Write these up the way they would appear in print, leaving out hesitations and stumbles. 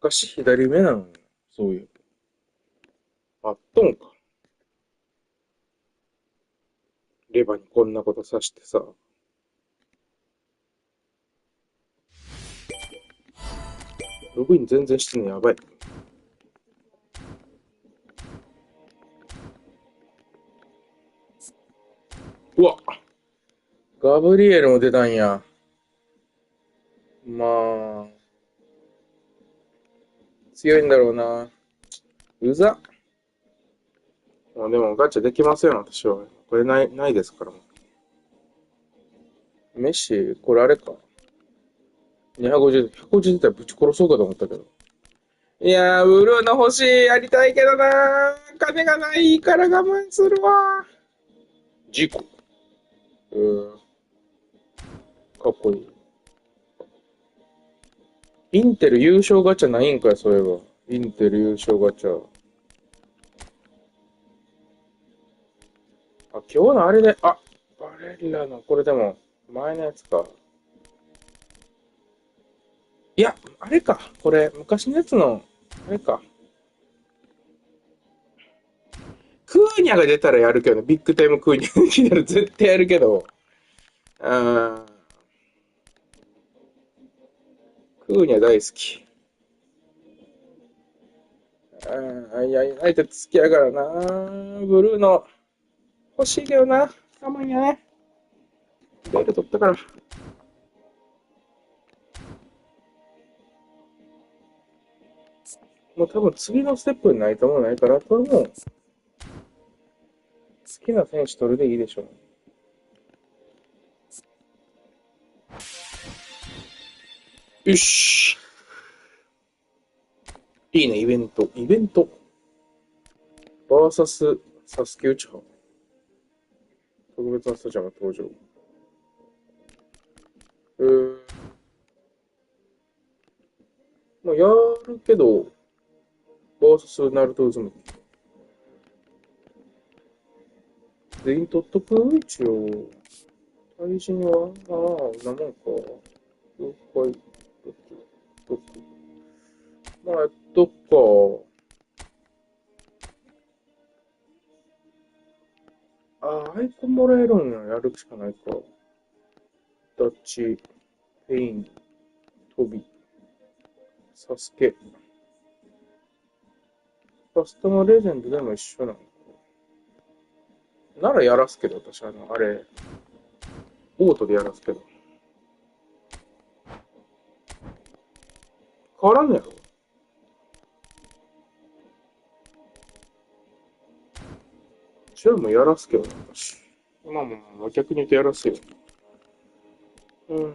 証左目なのよ。そういう。あっとんか。レバにこんなことさしてさ。ログイン全然してんのやばい。うわ、ガブリエルも出たんや。まあ、強いんだろうな。うざ。もうでもガチャできません、私は。これないですから。メッシ、これあれか。250、150出たらぶち殺そうかと思ったけど。いやー、ブルーの欲しい、やりたいけどなー。金がないから我慢するわー。事故。かっこいい。インテル優勝ガチャないんかい、そういえば。インテル優勝ガチャ。あ、今日のあれで、あ、バレリラの、これでも、前のやつか。いや、あれか。これ、昔のやつの、あれか。クーニャが出たらやるけど、ビッグタイムクーニャが来たら絶対やるけど、クーニャ大好き。いや、相手好きやからな。ブルーの欲しいけどな。甘いんやね。ベル取ったから。もう多分次のステップにないと思うないから、あとはもう好きな選手取るでいいでしょう。よし。いいね、イベント。イベント。バーサス、サスケ打ち派。特別なスタジアム登場。えー、まあ、やるけど、バーサスナルトズム。全員取っとく一応。対人は、なもんか。了解。6。まあ、やっとくか。アイコンもらえるんや。やるしかないか。ダッチ、ペイン、トビ、サスケ。カスタムレジェンドでも一緒なのならやらすけど、私、あれ、オートでやらすけど。変わらんのやろじゃあもうやらすけどな、私。まあまあまあ、逆に言うとやらすよ。うん。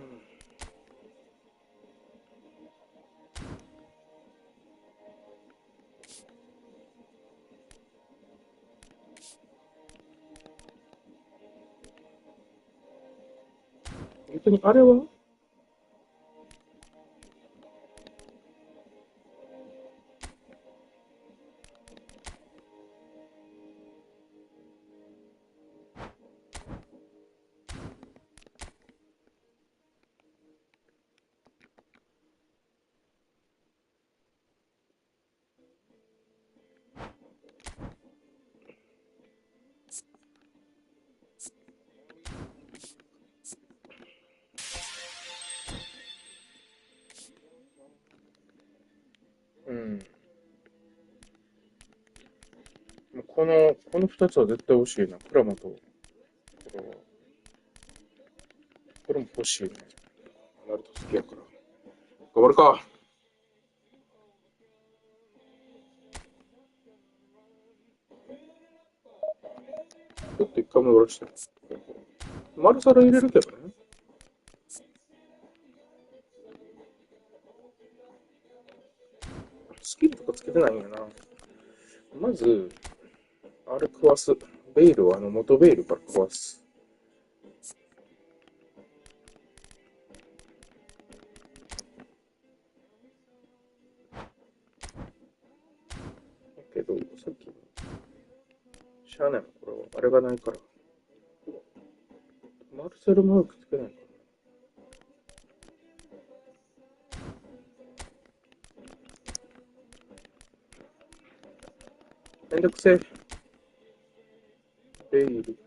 逆にあれはうん。この二つは絶対欲しいな。プラマと、これは。これも欲しいね。ナルト好きやから。頑張るか。ちょっと一回戻らして。マルサル入れるけどね。スキルとかつけてないんやな。まず、あれ食わす。ベイルは元ベイルから食わす。だけど、さっき、しゃあないもん、これは。あれがないから。マルセルマークつけないかめんどくせえ。ベイル。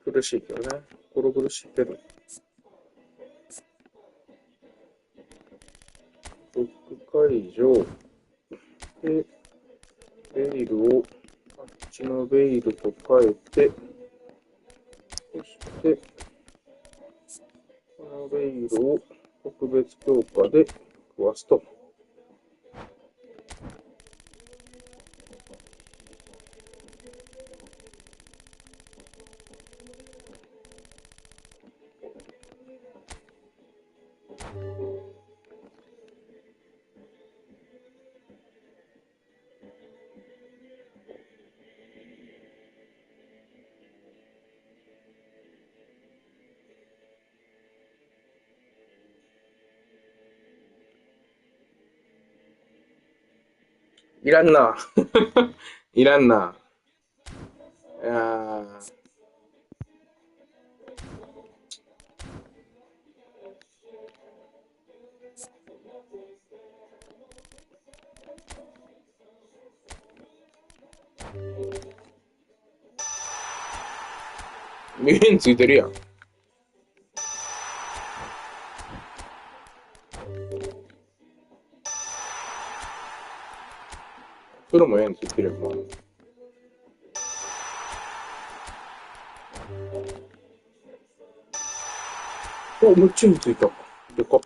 苦しいけどね。心苦しいけど。ロック解除。で、ベイルを、あっちのベイルと変えて、そして、このベイルを特別強化で食わすと。いらんな。いらんな。いやー、目についてるやん。それも円ついてるやん、もう。お、むっちゃについた。でかっ。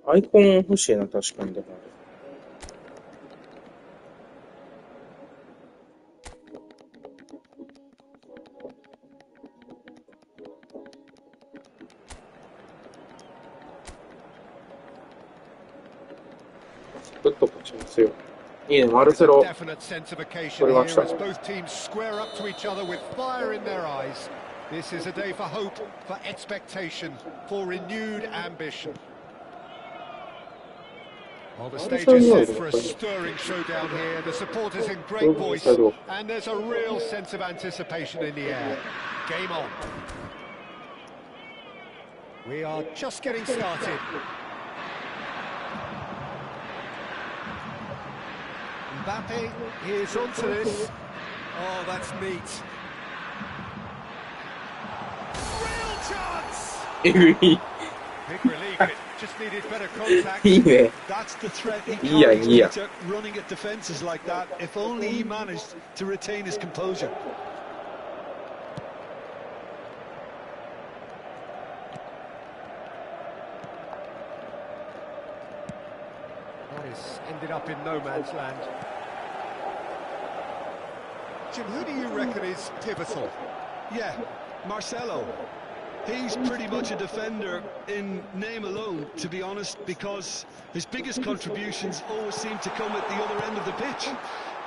アイコン欲しいな、確かに。だから。ちょっと勝ちますよ。いいね、マルセロ。取りました。This is a day for hope, for expectation, for renewed ambition. Well, the stage is set for a stirring showdown here. The supporters in great voice, and there's a real sense of anticipation in the air. Game on. We are just getting started. Mbappe is onto this. Oh, that's neat. Big relief, it just needed better contact. That's the threat he carries running at defences like that. If only he managed to retain his composure. That has ended up in no man's land. Jim, who do you reckon is pivotal? Yeah, Marcelo. He's pretty much a defender in name alone, to be honest, because his biggest contributions always seem to come at the other end of the pitch.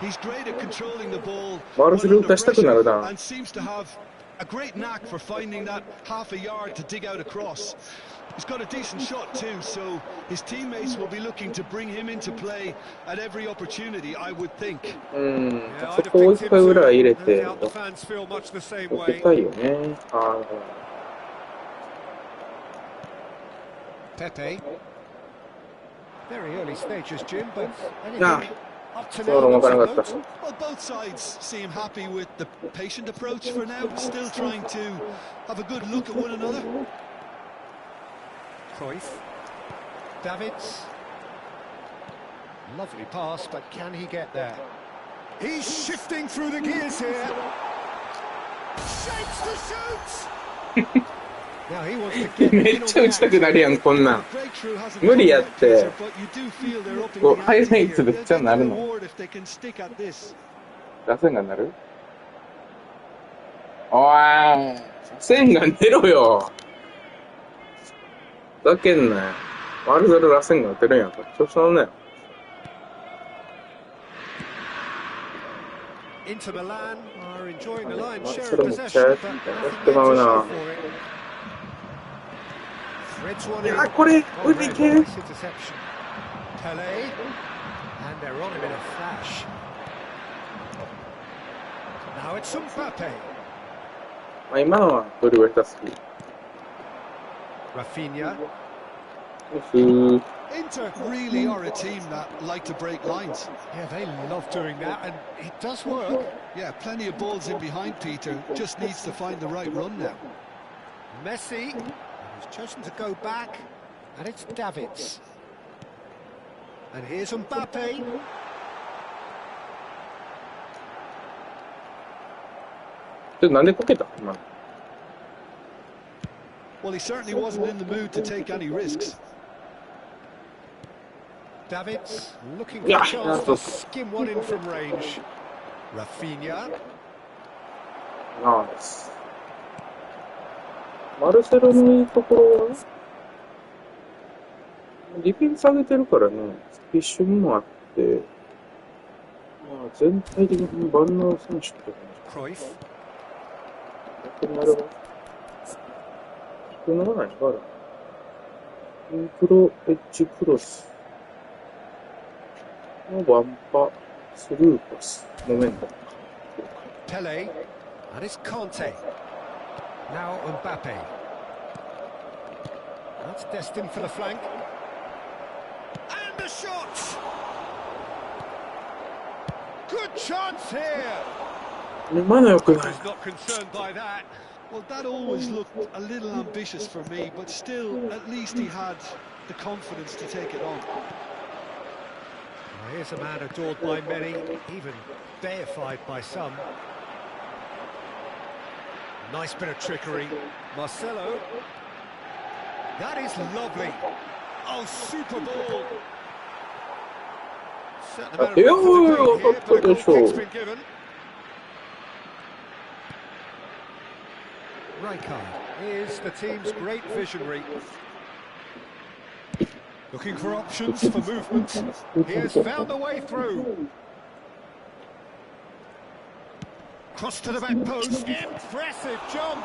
He's great at controlling the ball under pressure and seems to have a great knack for finding that half a yard to dig out a cross. He's got a decent shot too, so his teammates will be looking to bring him into play at every opportunity, I would think. そこを一回裏入れて受けたいよね。Pepe. Very early stages, Jim, but Well, both sides seem happy with the patient approach for now, still trying to have a good look at one another. Cruyff. Davids. Lovely pass, but can he get there? He's shifting through the gears here. Shapes to shoot! めっちゃ打ちたくなるやん、こんなん。無理やって。こう、ハイライトでめっちゃなるの。打線がなる？おーい、線が出ろよ。ふざけんなよ。丸猿打線が打てるんやから、調子乗んなよ。Inter Milan are enjoying the lion's share そ of れめっちゃ possession, や but って nothing ま yet う to show な。 for it. Threads one い in. や、これ、 Well これで read, いける。 nice interception. Pele, and they're on him in a flash. Now it's Mbappe. まあ、今のはドリブル下手好き。 Rafinha. ふー。 Inter really are a team that like to break lines. Yeah, they love doing that, and it does work. Yeah, plenty of balls in behind Peter, just needs to find the right run now. Messi has chosen to go back, and it's Davids. And here's Mbappe. なんでこけた今の。 Well, he certainly wasn't in the mood to take any risks. Davids looking for Yeah, a chance to that's skim one in from range. Rafinha. ナイス。マルセロのいいところはディフェンス上げてるからね、スピッシュもあって、まあ、全体的に万能選手って感 Cruyff. じ。逆にあれは低くならないのかな。インクロエッジクロスのワンパスルーパスモメント。 Pele. And it's Conte. Now Mbappe. That's destined for the flank. And the shot! Good chance here! 今の良くない。 He's not concerned by that. Well, that always looked a little ambitious for me, but still, at least he had the confidence to take it on. Well, here's a man adored by many, even deified by some. Nice bit of trickery. Marcelo. That is lovely. Oh, super ball. Certain amount of Yeah, room for debate here, but a goal sure. kick's been given. Rijkaard is the team's great visionary. Looking for options for movement. He has found the way through. Cross to the back post. Impressive jump.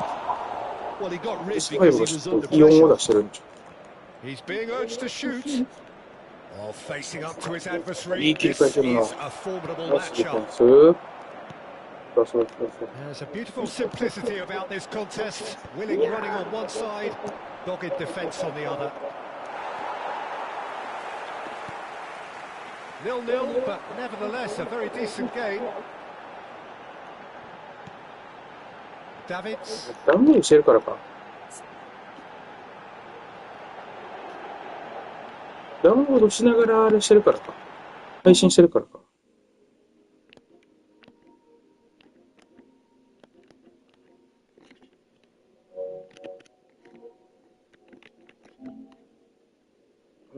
Well, he got rid スパイ because ブ he が was ちょっ under とイオンを pressure. 出してるんちゃ He's being urged to shoot. While facing up to his う。い adversary, い切り this 替えてるな。 is a formidable ナイスディフェン matchup. ス。出そう。 There's a beautiful simplicity about this contest. Willing running on one side, dogged defence on the other. 0-0, but nevertheless a very decent game. Davids. ダウンロードしてるからか。ダウンロードしながらあれしてるからか。配信してるからか。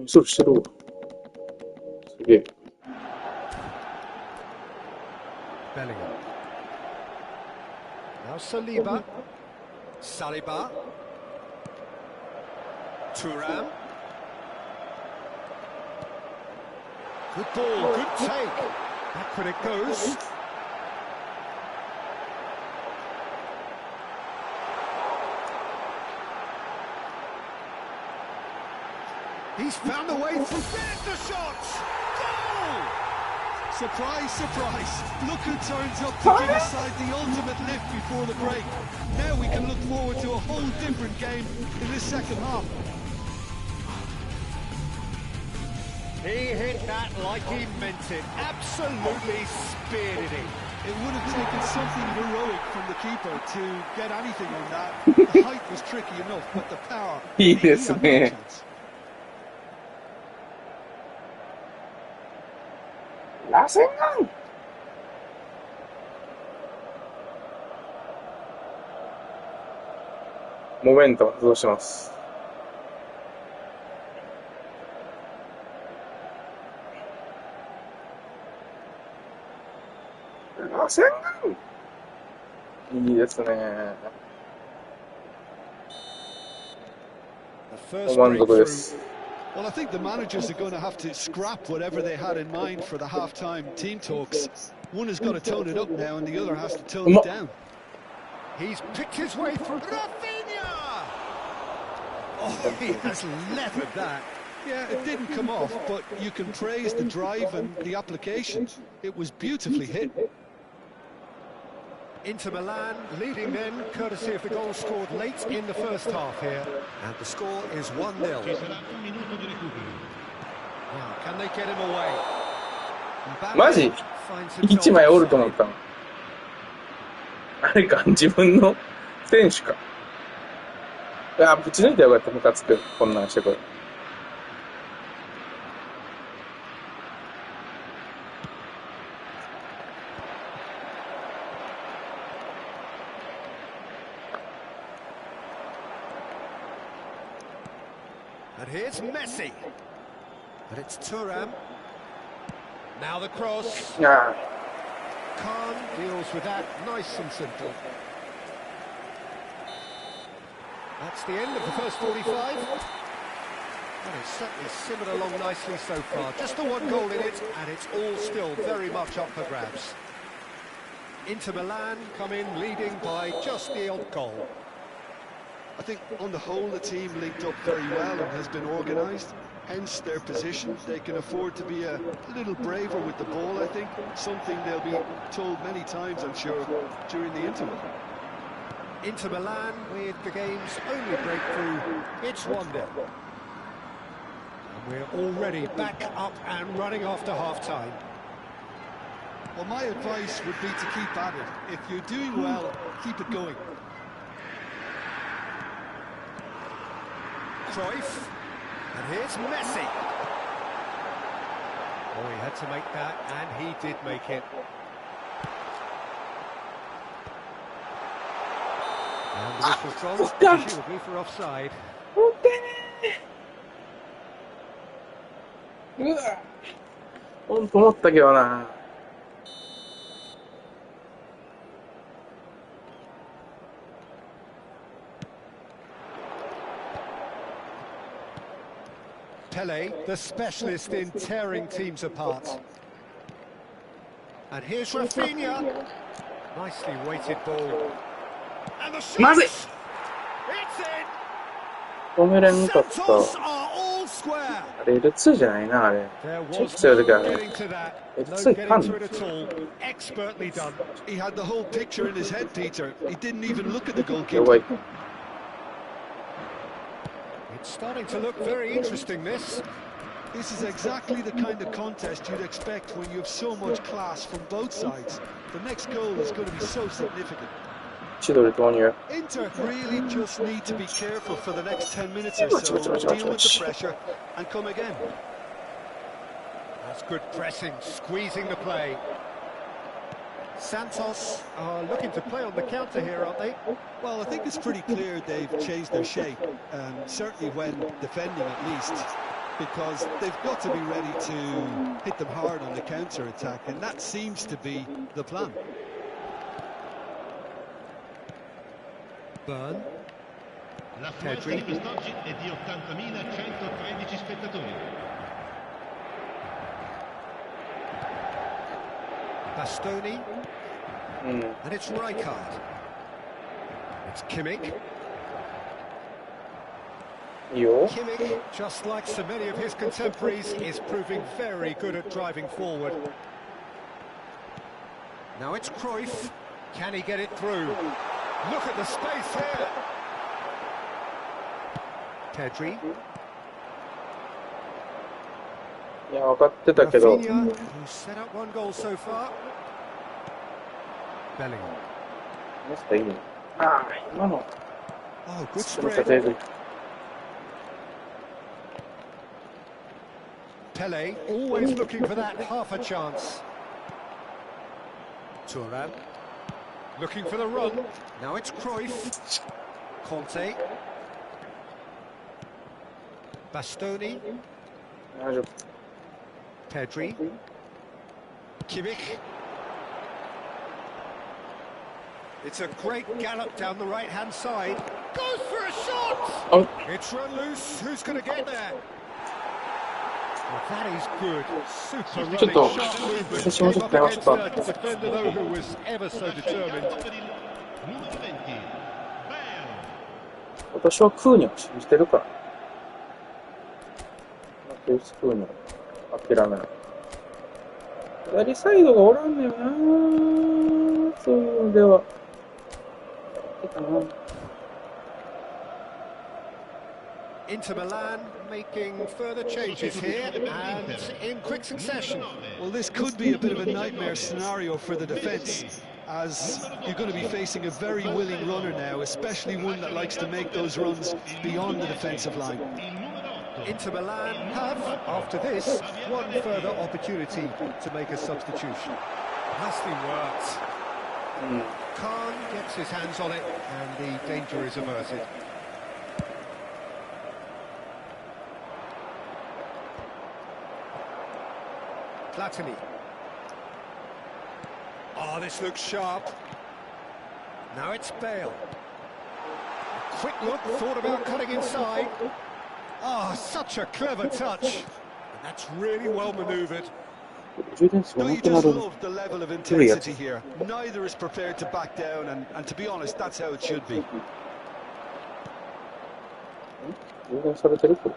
そうしてるわ。すげえ。Bellingham. Now Saliba. Saliba. Thuram. Good ball, good take. Back when it goes. He's found a way through. There's the shot! Goal! Surprise, surprise. Look who turns up to give his side the ultimate lift before the break. Now we can look forward to a whole different game in this second half. He hit that like he meant it. Absolutely speared it. It would have taken something heroic from the keeper to get anything on that. The height was tricky enough, but the power. いいですね。 he had no chance. 螺旋丸モメント発動します。螺旋丸いいですね。 The first 満足で breakthrough. す。Well, I think the managers are going to have to scrap whatever they had in mind for the half-time team talks. One has got to tone it up now, and the other has to tone it down. He's picked his way through. Rafinha! Oh, he has leathered that. Yeah, it didn't come off, but you can praise the drive and the application. It was beautifully hit. Inter Milan leading then, courtesy of the goal scored late in the first half here. And the score is 1-0. Now, can they get him away? マジ1枚おると思ったの。あれか、自分の選手か。あ、ぶち抜いてよかった、ムカつく。こんなんしてこれ。And here's Messi. But it's Thuram. Now the cross. Ah. Khan deals with that nice and simple. That's the end of the first 45. And it's certainly simmered along nicely so far. Just the one goal in it, and it's all still very much up for grabs. Inter Milan come in leading by just the odd goal. I think on the whole the team linked up very well and has been organised, hence their position. They can afford to be a little braver with the ball, I think, something they'll be told many times, I'm sure, during the interval. Inter Milan with the game's only breakthrough, it's 1-0. And we're already back up and running after half-time. Well, my advice would be to keep at it. If you're doing well, keep it going. Cruyff, and here's Messi. Oh, he had to make that, and he did make it. And the whistle's gone, presumably for offside. うわほんと思ったけどな。Pele, the specialist in tearing teams apart. And here's Rafinha. Nicely weighted ball. And the shot! まずい It's in! 止めれんかった。 Santos are all square. あれ L2 じゃないな、あれ。 There チェッ was クするときは no ね。getting to that. No L2 い getting かん to の it at all. Expertly done. He had the whole picture in his head, Peter. He didn't even look at the や goalkeeper. ばい。 It's starting to look very interesting, this. This is exactly the kind of contest you'd expect when you have so much class from both sides. The next goal is going to be so significant. 千鳥投入。 Inter really just need to be careful for the next 10 minutes or so, deal with the pressure and come again. That's good pressing, squeezing the play. Santos are looking to play on the counter here, aren't they? Well, I think it's pretty clear they've changed their shape, certainly when defending at least, because they've got to be ready to hit them hard on the counter-attack, and that seems to be the plan. Burn. La affluenza di quest'oggi è di 80.113 spettatori. Bastoni. And it's Rijkaard. It's Kimmich. いいよ。 Kimmich, just like so many of his contemporaries, is proving very good at driving forward. Now it's Cruyff. Can he get it through? Look at the space here. Pedri. いや、分かってたけど。 Rafinha, who's set up one goal so far. Bellingham. マスターいいね。ああ、今の。 Oh, good すみません、全 spread. 然。 Pele, always looking for that half a chance. Thuram. Looking for the run. Now it's Cruyff. Conte. Bastoni. 大丈夫。 Pedri. Kimmich. It's a great gallop down the right-hand side. Goes for a shot! Oh. It's run loose. Who's going to get there? That is good. Super running, ちょっと sharp movement. 私もちょっと Came 電 up 話しとっ against た。 a defender though who was ever so determined. Numero 20, Bale. 私はクーニャを信じてるから。マテウス・クーニャを諦めない。左サイドがおらんのよな。そういうのでは。いいかな。Inter Milan making further changes here and in quick succession. Well, this could be a bit of a nightmare scenario for the defence, as you're going to be facing a very willing runner now, especially one that likes to make those runs beyond the defensive line. Inter Milan have, after this, one further opportunity to make a substitution. Nicely worked. Khan gets his hands on it and the danger is averted. Platini. Oh, this looks sharp. Now it's Bale. Quick look, thought about cutting inside. Oh, such a clever touch. And that's really well manoeuvred. 充電数が No, な you くな just る。 love the level of 古いやつ。 intensity here. Neither is prepared to back down, and to be honest, that's how it should be. 充電されてるこれ。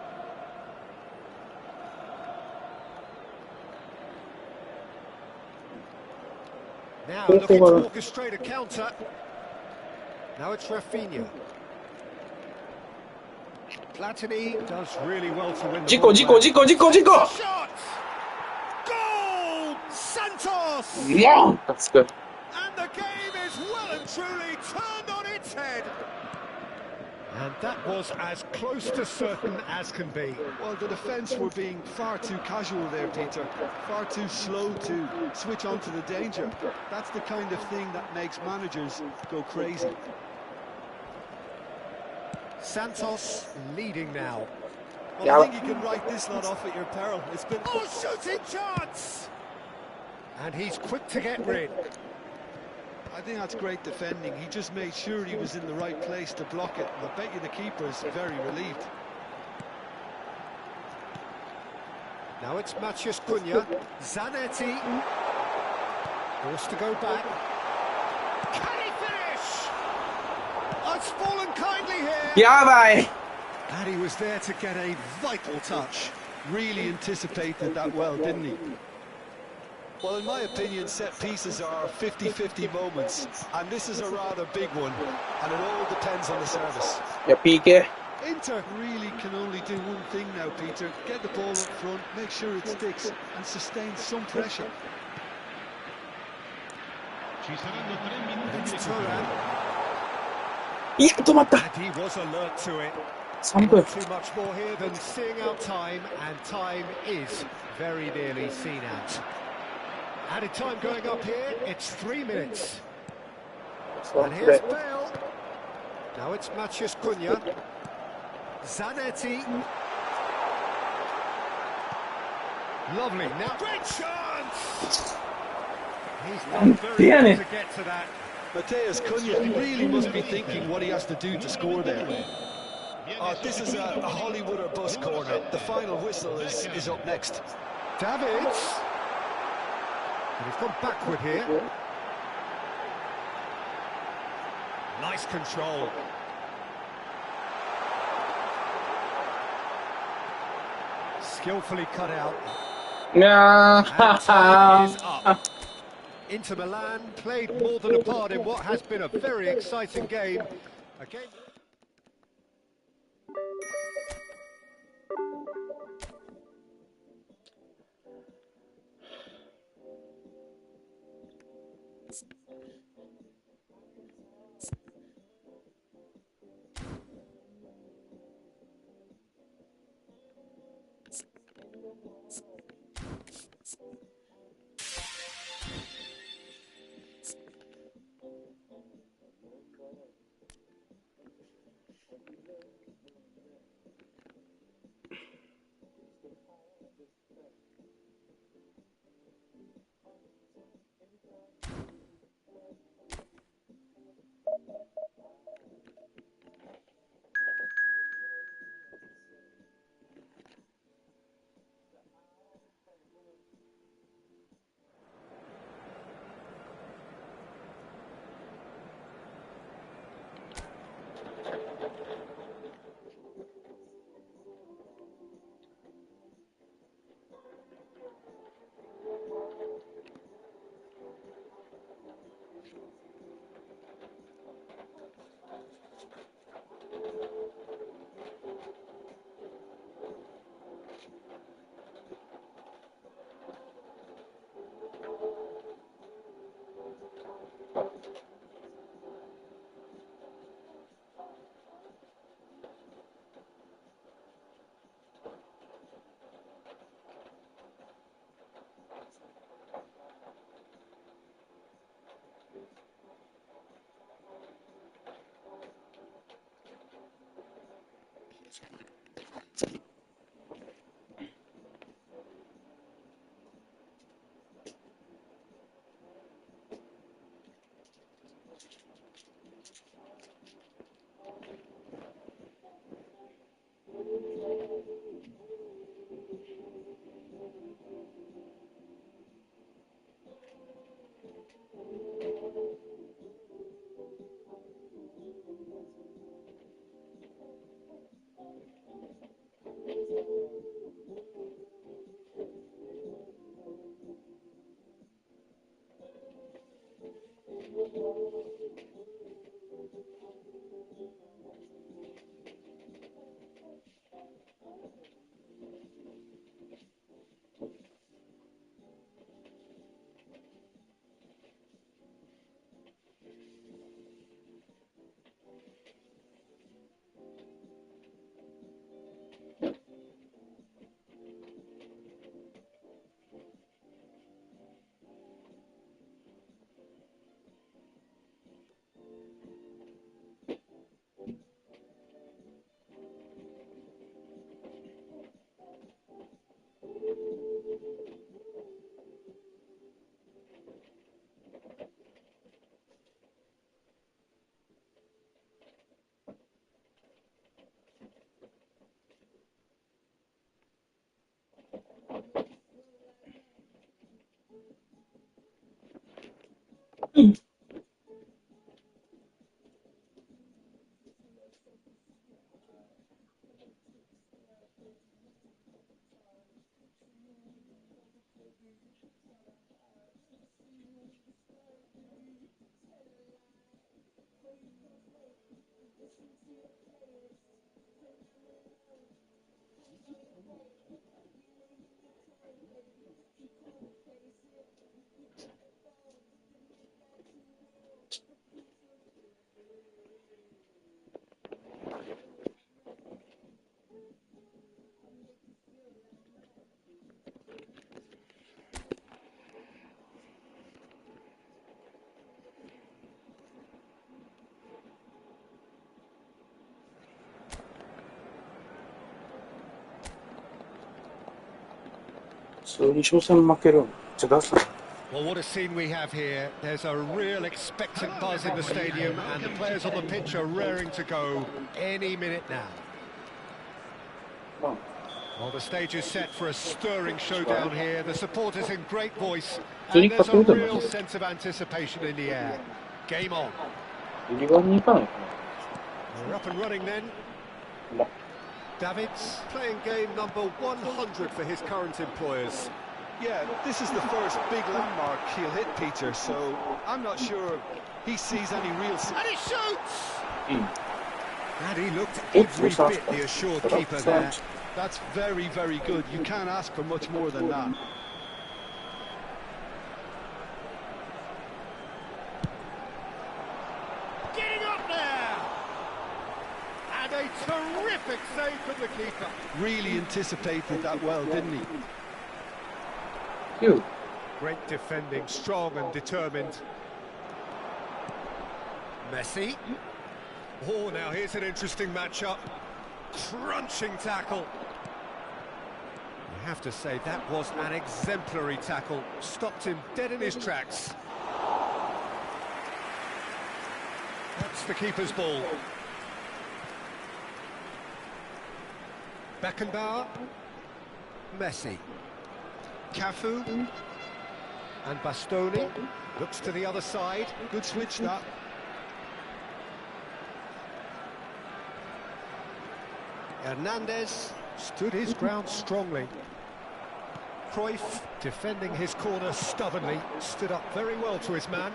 Now looking to orchestrate a counter. Now it's Rafinha. Platini does really well to win the 事故 ball 事故 back. 事故事故事故 Shot! Goal! Santos! モンがつく。 And the game is well and truly turned on its head. And that was as close to certain as can be. Well, the defence were being far too casual there, Peter. Far too slow to switch on to the danger. That's the kind of thing that makes managers go crazy. Santos leading now. Well, I think you can write this lot off at your peril. It's been... Oh, shooting chance! And he's quick to get rid. I think that's great defending. He just made sure he was in the right place to block it. I bet you the keeper is very relieved. Now it's Matheus Cunha. Zanetti. Forced to go back. Can he finish? Oh, it's fallen kindly here. やばい。 And he was there to get a vital touch. Really anticipated that well, didn't he? Well, in my opinion, set pieces are 50-50 moments, and this is a rather big one, and it all depends on the service. いや、PK。 Inter really can only do one thing now, Peter. Get the ball up front, make sure it sticks, and sustain some pressure. Ci saranno 3 minuti di It's recupero. Turan. いや、止まった。 And he was alert to it. 3分。 Not too much more here than seeing out time, and time is very nearly seen out. Added time going up here, it's 3 minutes. And here's Bale. Now it's Matheus Cunha. Zanetti. Lovely. Now, great chance! He's done very well to get to that. Matheus Cunha really must be thinking what he has to do to score there. This is a Hollywood or bust corner. The final whistle is up next. Davids. And he's gone backward here. Nice control. Skillfully cut out. いや And time is ー up. Inter Milan played more than a part in what has been a very exciting game. A game... 普通に初戦負けるのめっちゃダサい。 Well, what a scene we have here. There's a real expectant buzz in the stadium, and the players on the pitch are raring to go any minute now. Well, the stage is set for a stirring showdown here. The supporters in great voice, and there's a real sense of anticipation in the air. Game on. 入り側に行かないか We're up and running then. な。 Davids playing game number 100 for his current employers. Yeah, this is the first big landmark he'll hit, Peter, so I'm not sure he sees any real... And he shoots! いい。 And he looked every bit the assured keeper there. That's very, very good. You can't ask for much more than that. Getting up there! And a terrific save from the keeper. Really anticipated that well, didn't he? 9。 Great defending, strong and determined. Messi. Oh, now here's an interesting matchup. Crunching tackle. You have to say that was an exemplary tackle. Stopped him dead in his tracks. That's the keeper's ball. Beckenbauer. Messi. Cafu. And Bastoni. Looks to the other side. Good switch, that. Hernandez stood his ground strongly. Cruyff, defending his corner stubbornly, stood up very well to his man.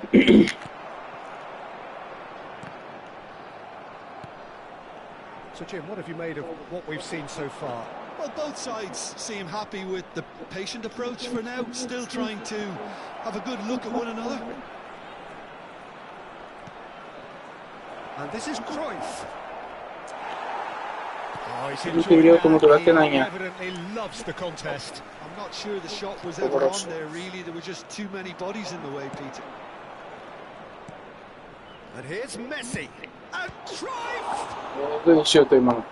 So Jim, what have you made of what we've seen so far? Well, both sides seem happy with the patient approach for now, still trying to have a good look at one another. And this is Cruyff. Oh, he's 見てみようと思っただけなん He や。 evidently loves the contest. I'm not sure the shot was ever on there, really. There were just too many bodies in the way, Peter. And here's Messi. And Cruyff! 上手にしようと今の。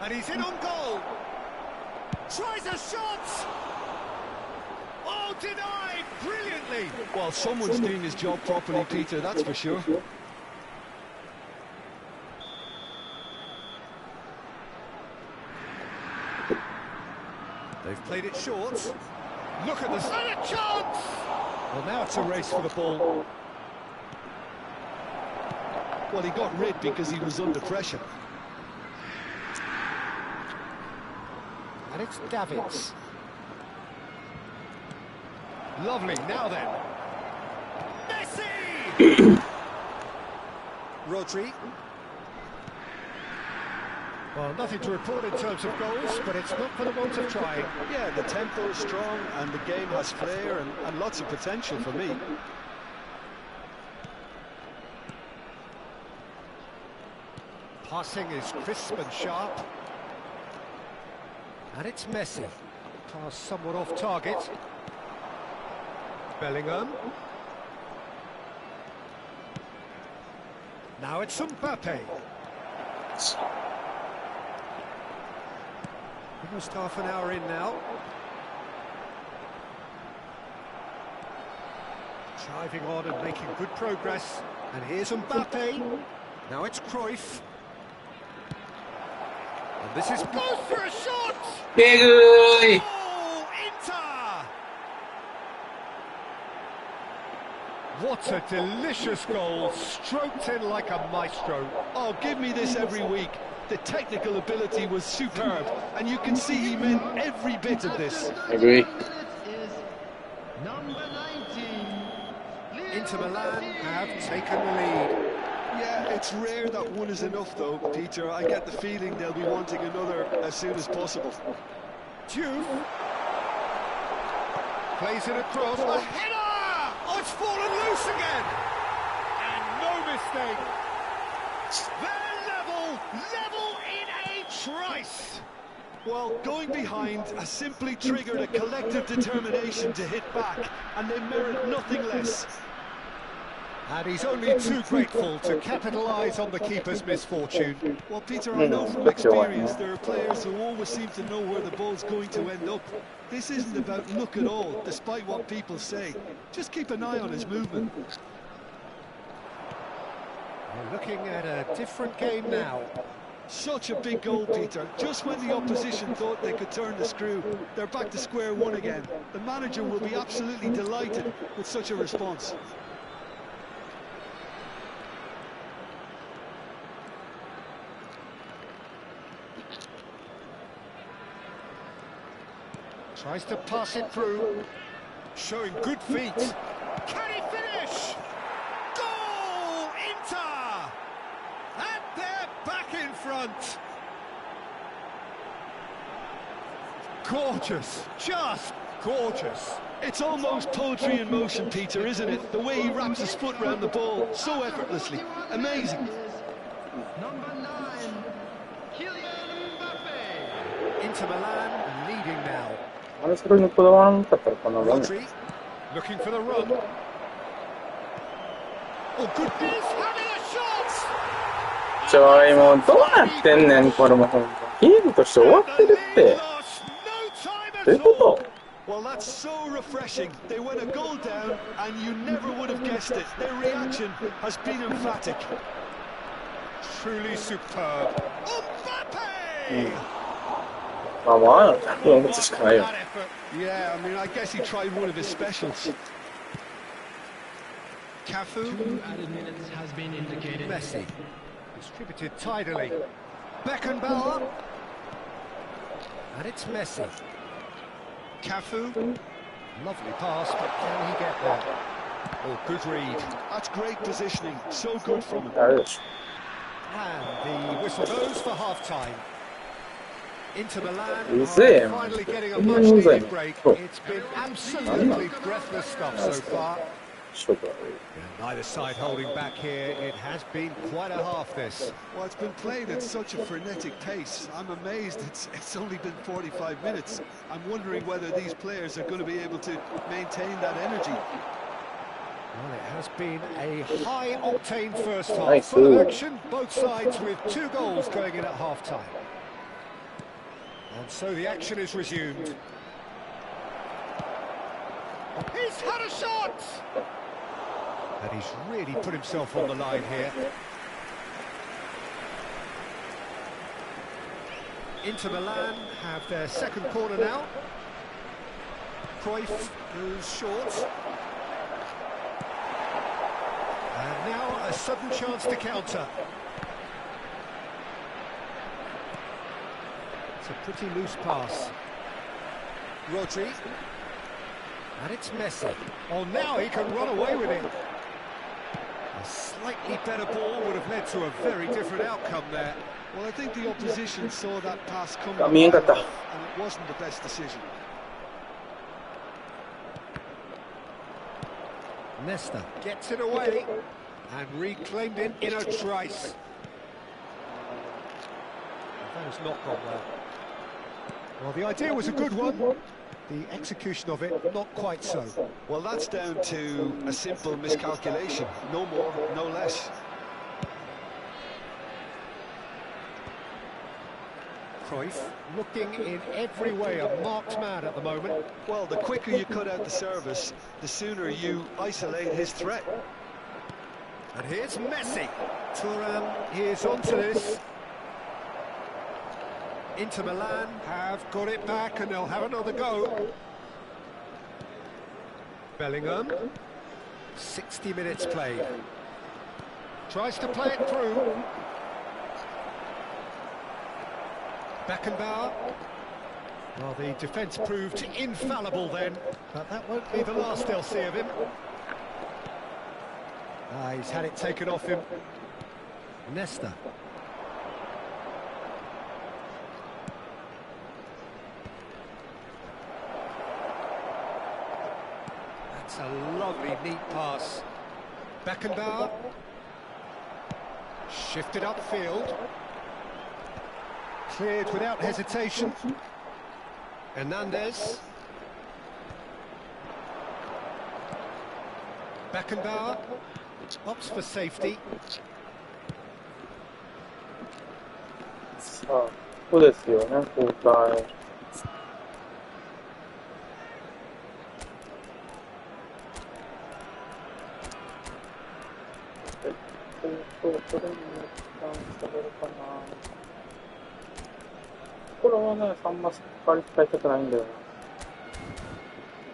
And he's in on goal. Tries a shot. Oh, denied brilliantly. Well, someone's doing his job properly, Peter, that's for sure. They've played it short. Look at this. And a chance! Well, now it's a race for the ball. Well, he got rid because he was under pressure. And it's Davids. Lovely, now then. Messi! Rodri. Well, nothing to report in terms of goals, but it's not for the want of trying. Yeah, the tempo is strong and the game has flair and lots of potential for me. Passing is crisp and sharp. And it's Messi. Pass somewhat off target. Bellingham. Now it's Mbappe. Almost half an hour in now. Driving on and making good progress. And here's Mbappe. Now it's Cruyff. And this is goes for a shot! Big! Oh, Inter! What a delicious goal, stroked in like a maestro. Oh, give me this every week. The technical ability was superb, and you can see he meant every bit of this. Agree. Number 19. Inter Milan have taken the lead. Yeah, it's rare that one is enough, though, Peter. I get the feeling they'll be wanting another as soon as possible. Diouf plays it across. A header! Oh, it's fallen loose again! And no mistake. They're level in a trice. Well, going behind has simply triggered a collective determination to hit back, and they merit nothing less. And he's only too grateful to capitalise on the keeper's misfortune. Well, Peter, I know from experience there are players who always seem to know where the ball's going to end up. This isn't about luck at all, despite what people say. Just keep an eye on his movement. We're looking at a different game now. Such a big goal, Peter. Just when the opposition thought they could turn the screw, they're back to square one again. The manager will be absolutely delighted with such a response. Tries to pass it through, showing good feet. Can he finish? Goal, Inter! And they're back in front. Gorgeous, just gorgeous. It's almost poetry in motion, Peter, isn't it? The way he wraps his foot round the ball so effortlessly. Amazing. Number 9. Kylian Mbappe. Inter Milan leading now. あれ、それにこだわらなかったらこんなもん。 Rodri looking for the run. Oh, good. He's having a shot. ちょい、もうどうなってんねん、これもほんと。ゲームとして終わってるって。どういうこと？ Well, that's so refreshing. They went a goal down, and you never would have guessed it. Their reaction has been emphatic. Truly superb. Mbappe! まあまあ、100を持つしかないよ。 Yeah, I mean, I guess he tried one of his specials. Cafu. Added minutes has been indicated. Messi. Distributed tidily. Beckenbauer. And it's Messi. Cafu. Lovely pass, but can he get there? Oh, good read. That's great positioning. So good from him. あれでしょ。 And the whistle goes for half-time. Inter Milan You see him. are finally getting a He much knows needed him. break. Oh. It's been absolutely breathless stuff so far. しょうがない。 Neither side holding back here. It has been quite a half, this. Well, it's been played at such a frenetic pace. I'm amazed it's only been 45 minutes. I'm wondering whether these players are going to be able to maintain that energy. Well, it has been a high-octane first half. Nice Full of move. action, both sides with 2 goals going in at half-time. And so the action is resumed. He's had a shot! And he's really put himself on the line here. Inter Milan have their second corner now. Cruyff goes short. And now a a sudden chance to counter. It's a pretty loose pass. Rodri. And it's Messi. Oh, now he can run away with it. A slightly better ball would have led to a very different outcome there. Well, I think the opposition saw that pass coming También and está. it wasn't the best decision. Nesta gets it away and reclaimed it in a trice. That has not gone well. Well, the idea was a good one. The execution of it, not quite so. Well, that's down to a simple miscalculation. No more, no less. Cruyff looking in every way a marked man at the moment. Well, the quicker you cut out the service, the sooner you isolate his threat. And here's Messi. Thuram is onto this. Inter Milan have got it back and they'll have another go. Bellingham. 60 minutes played. Tries to play it through. Beckenbauer. Well, the defence proved infallible then, but that won't be the last they'll see of him. He's had it taken off him. Nesta. That's a lovely, neat pass. Beckenbauer. Shifted upfield. Cleared without hesitation. Hernandez. Beckenbauer opts for safety. さあ、そうですよね、交代。これにされるかな。これはね、あんましっかり使いたくないんだよな。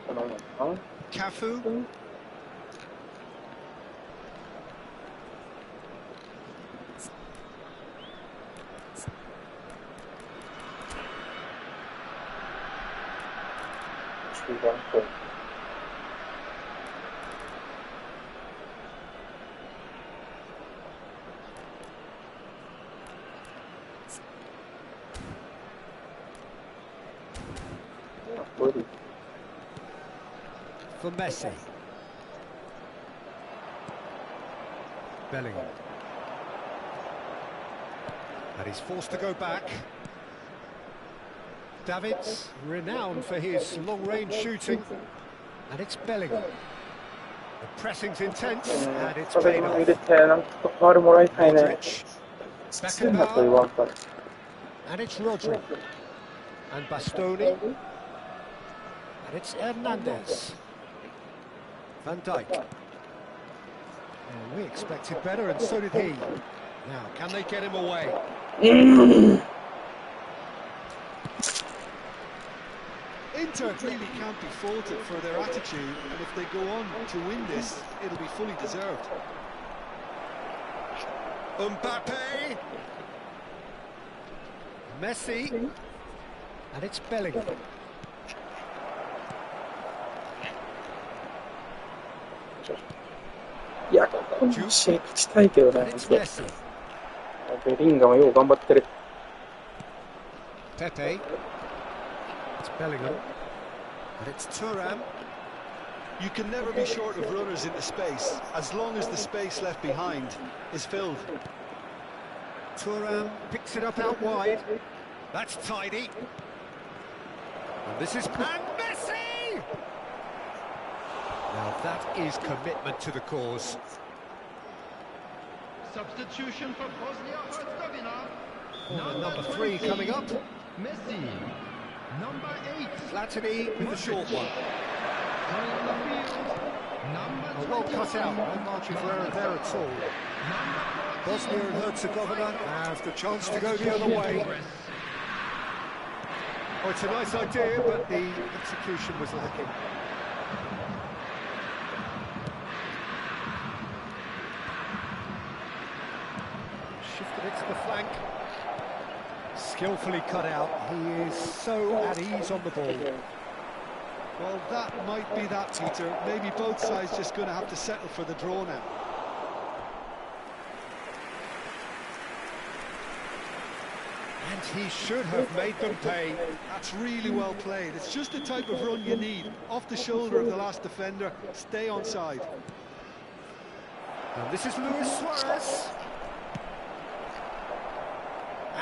このかな。Cafu. For Messi. Bellingham. And he's forced to go back. Davids, renowned for his long-range shooting. And it's Bellingham. The pressing's intense, and it's paid off. Modric. Beckenbauer. And it's Rodri. And Bastoni. And it's Hernandez. Van Dijk. Well, we expected better, and so did he. Now, can they get him away? Inter really can't be faulted for their attitude, and if they go on to win this, it'll be fully deserved. Mbappe. Messi. And it's Bellingham. Yeah, この試合勝ちたいけどね。 And it's Messi. ベリンガムよう頑張ってる。 Pepe. It's Bellingham. And it's Thuram. You can never be short of runners into space, as long as the space left behind is filled. Thuram picks it up out wide. That's tidy. And this is... And Messi! Now that is commitment to the cause. Substitution for Bosnia-Herzegovina. Number 3 coming up. Messi. Number 8. Flattery with the short one. On the field. Number Well cut out. No margin for error there at all. Bosnia and Herzegovina have the chance to go the other way. Oh, it's a nice idea, but the execution was lacking. shifted it to the flank. Skillfully cut out. He is so at ease on the ball. Well, that might be that, Peter. Maybe both sides just going to have to settle for the draw now. And he should have made them pay. That's really well played. It's just the type of run you need. Off the shoulder of the last defender. Stay onside. And this is Luis Suarez.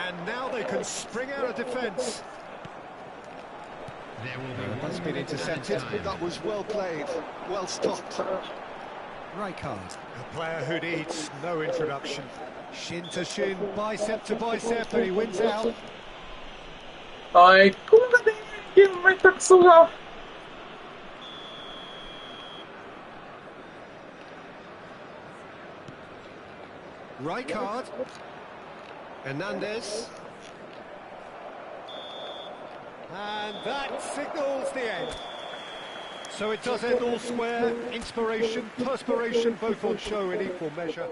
And now they can spring out of defence. There will be That's been intercepted. That was well played. Well stopped. Rijkaard, a player who needs no introduction. Shin to shin, bicep to bicep, and he wins out. Ay, como que tem que vai tá com sugar? Rijkaard. Hernandez. And that signals the end. So it does end all square. Inspiration, perspiration, both on show in equal measure.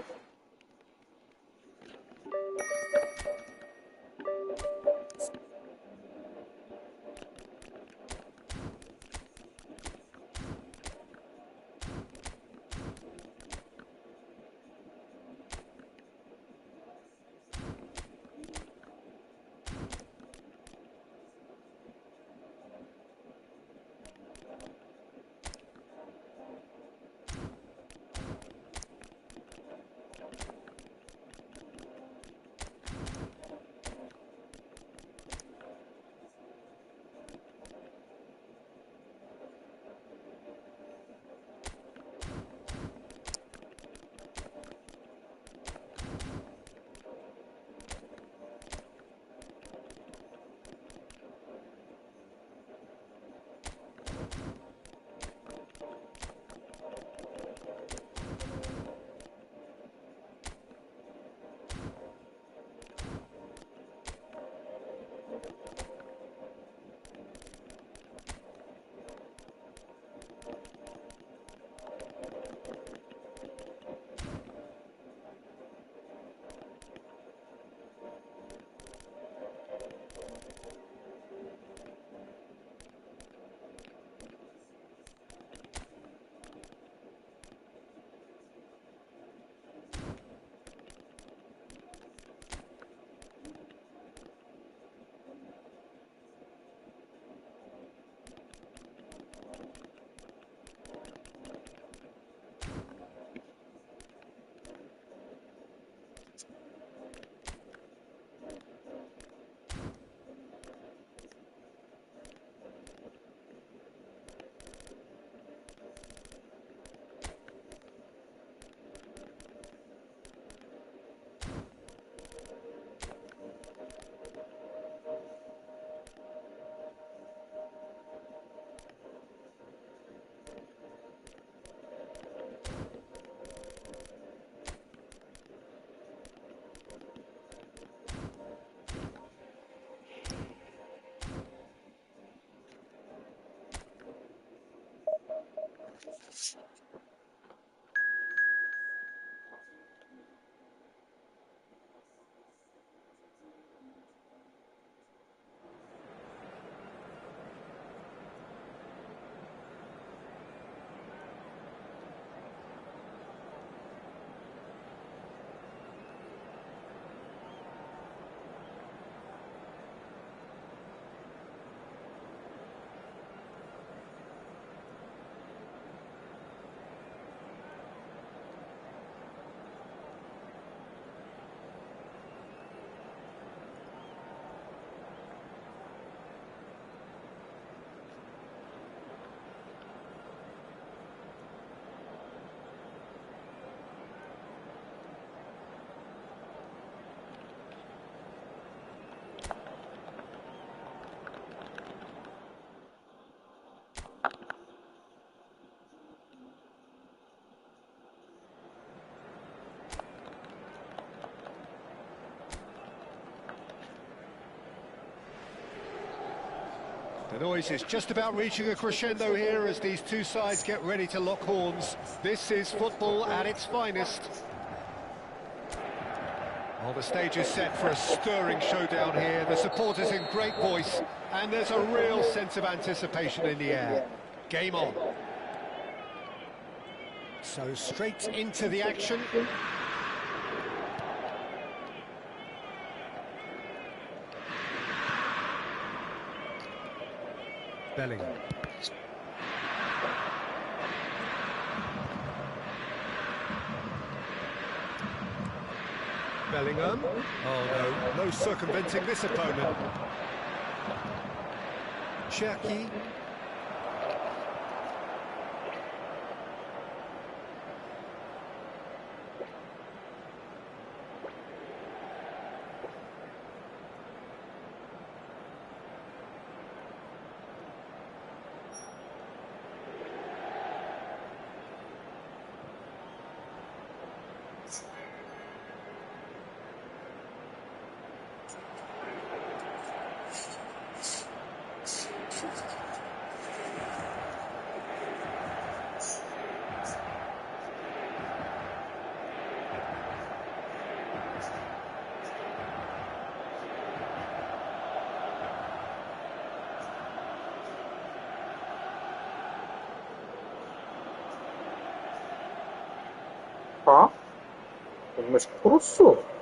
The noise is just about reaching a crescendo here as these two sides get ready to lock horns. This is football at its finest. Well, the stage is set for a stirring showdown here. The supporters in great voice, and there's a real sense of anticipation in the air. Game on. So straight into the action. Bellingham. Bellingham. Oh no, no circumventing this opponent. Cherki. 아? 정말 시끄러웠어.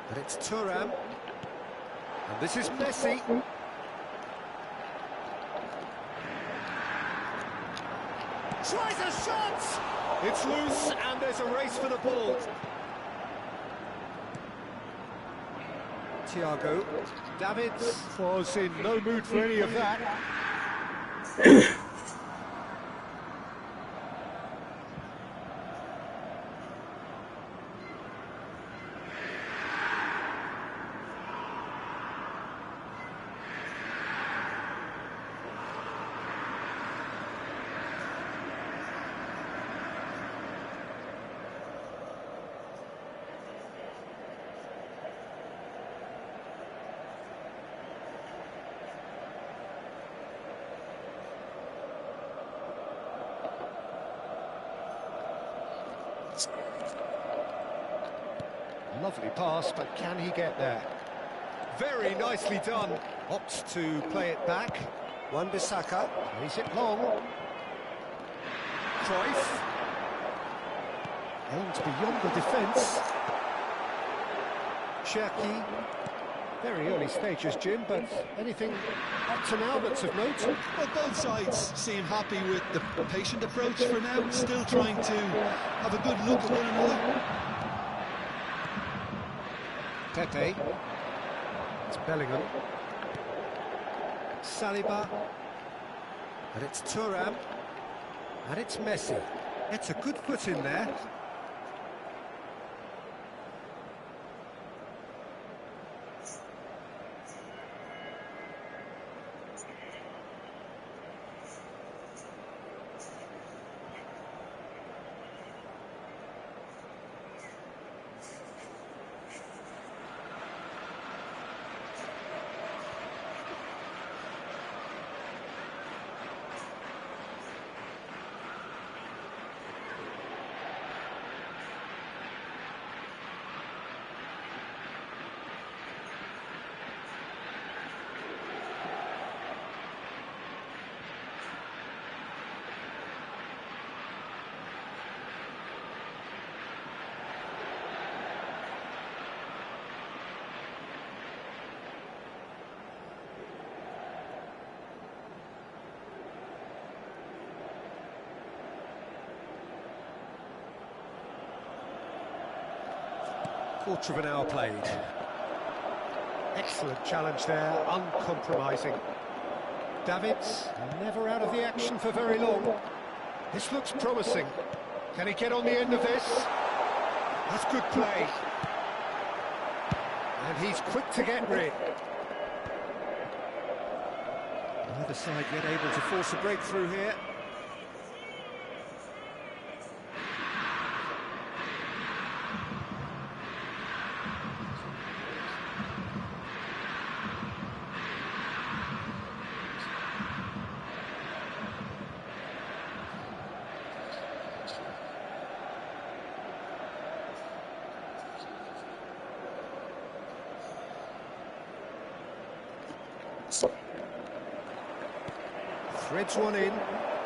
But it's Thuram. And this is Messi. Tries a shot! It's loose and there's a race for the ball. Thiago. Davids was in no mood for any of that. Lovely pass, but can he get there? Very nicely done. Opts to play it back. Wan-Bissaka plays it long. Cruyff. Aimed beyond the defence. Cherki. Very early stages, Jim, but anything up to now that's of note? Well, both sides seem happy with the patient approach for now, still trying to have a good look at one another. Pepe. It's Bellingham. Saliba. And it's Thuram. And it's Messi. It's a good foot in there. Quarter of an hour played. Excellent challenge there, uncompromising. Davids, never out of the action for very long. This looks promising. Can he get on the end of this? That's good play. And he's quick to get rid. Neither side yet able to force a breakthrough here. Threads one in.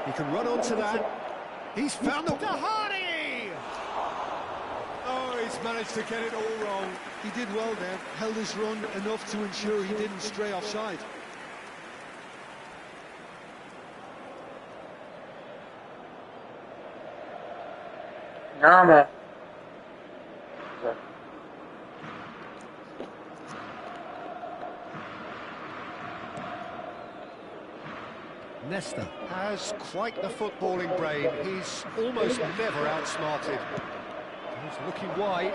He can run onto that. He's found the... Dahani! Oh, he's managed to get it all wrong. He did well there, held his run enough to ensure he didn't stray offside. Nada. Nesta has quite the footballing brain. He's almost never outsmarted. He's looking wide.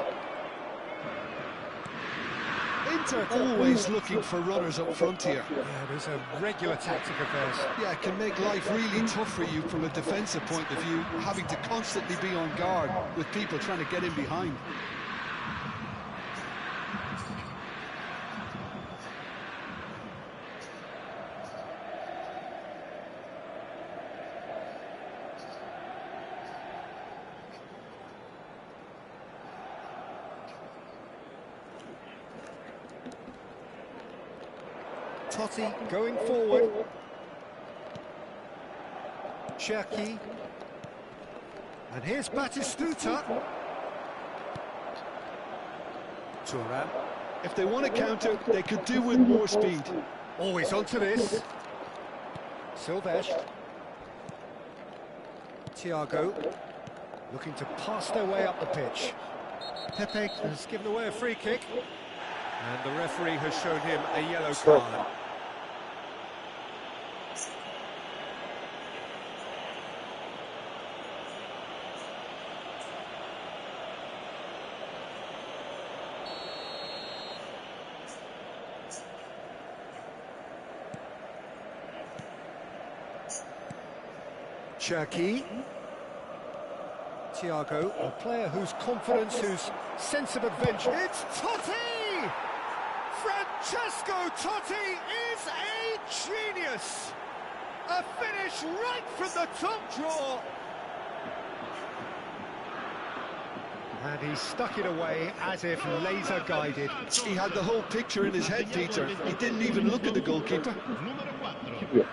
Inter always looking for runners up front here. Yeah, there's a regular tactic of theirs. Yeah, it can make life really tough for you from a defensive point of view, having to constantly be on guard with people trying to get in behind. Totti going forward. Cherki. And here's Batistuta. Thuram. If they want to counter, they could do with more speed. Always onto this. Silvesh. Thiago. Looking to pass their way up the pitch. Pepe has given away a free kick. And the referee has shown him a yellow card. Cherki. Thiago, a player whose confidence, whose sense of adventure. It's Totti! Francesco Totti is a genius! A finish right from the top draw! And he stuck it away as if laser guided. He had the whole picture in his head, Peter. He didn't even look at the goalkeeper. Numero 4.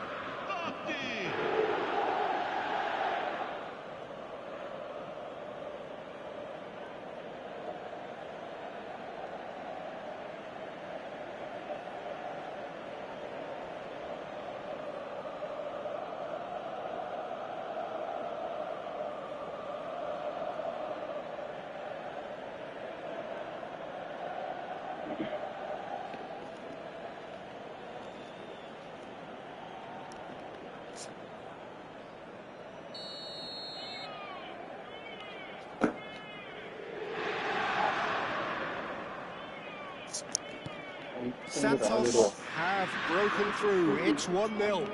Santos have broken through. It's 1-0.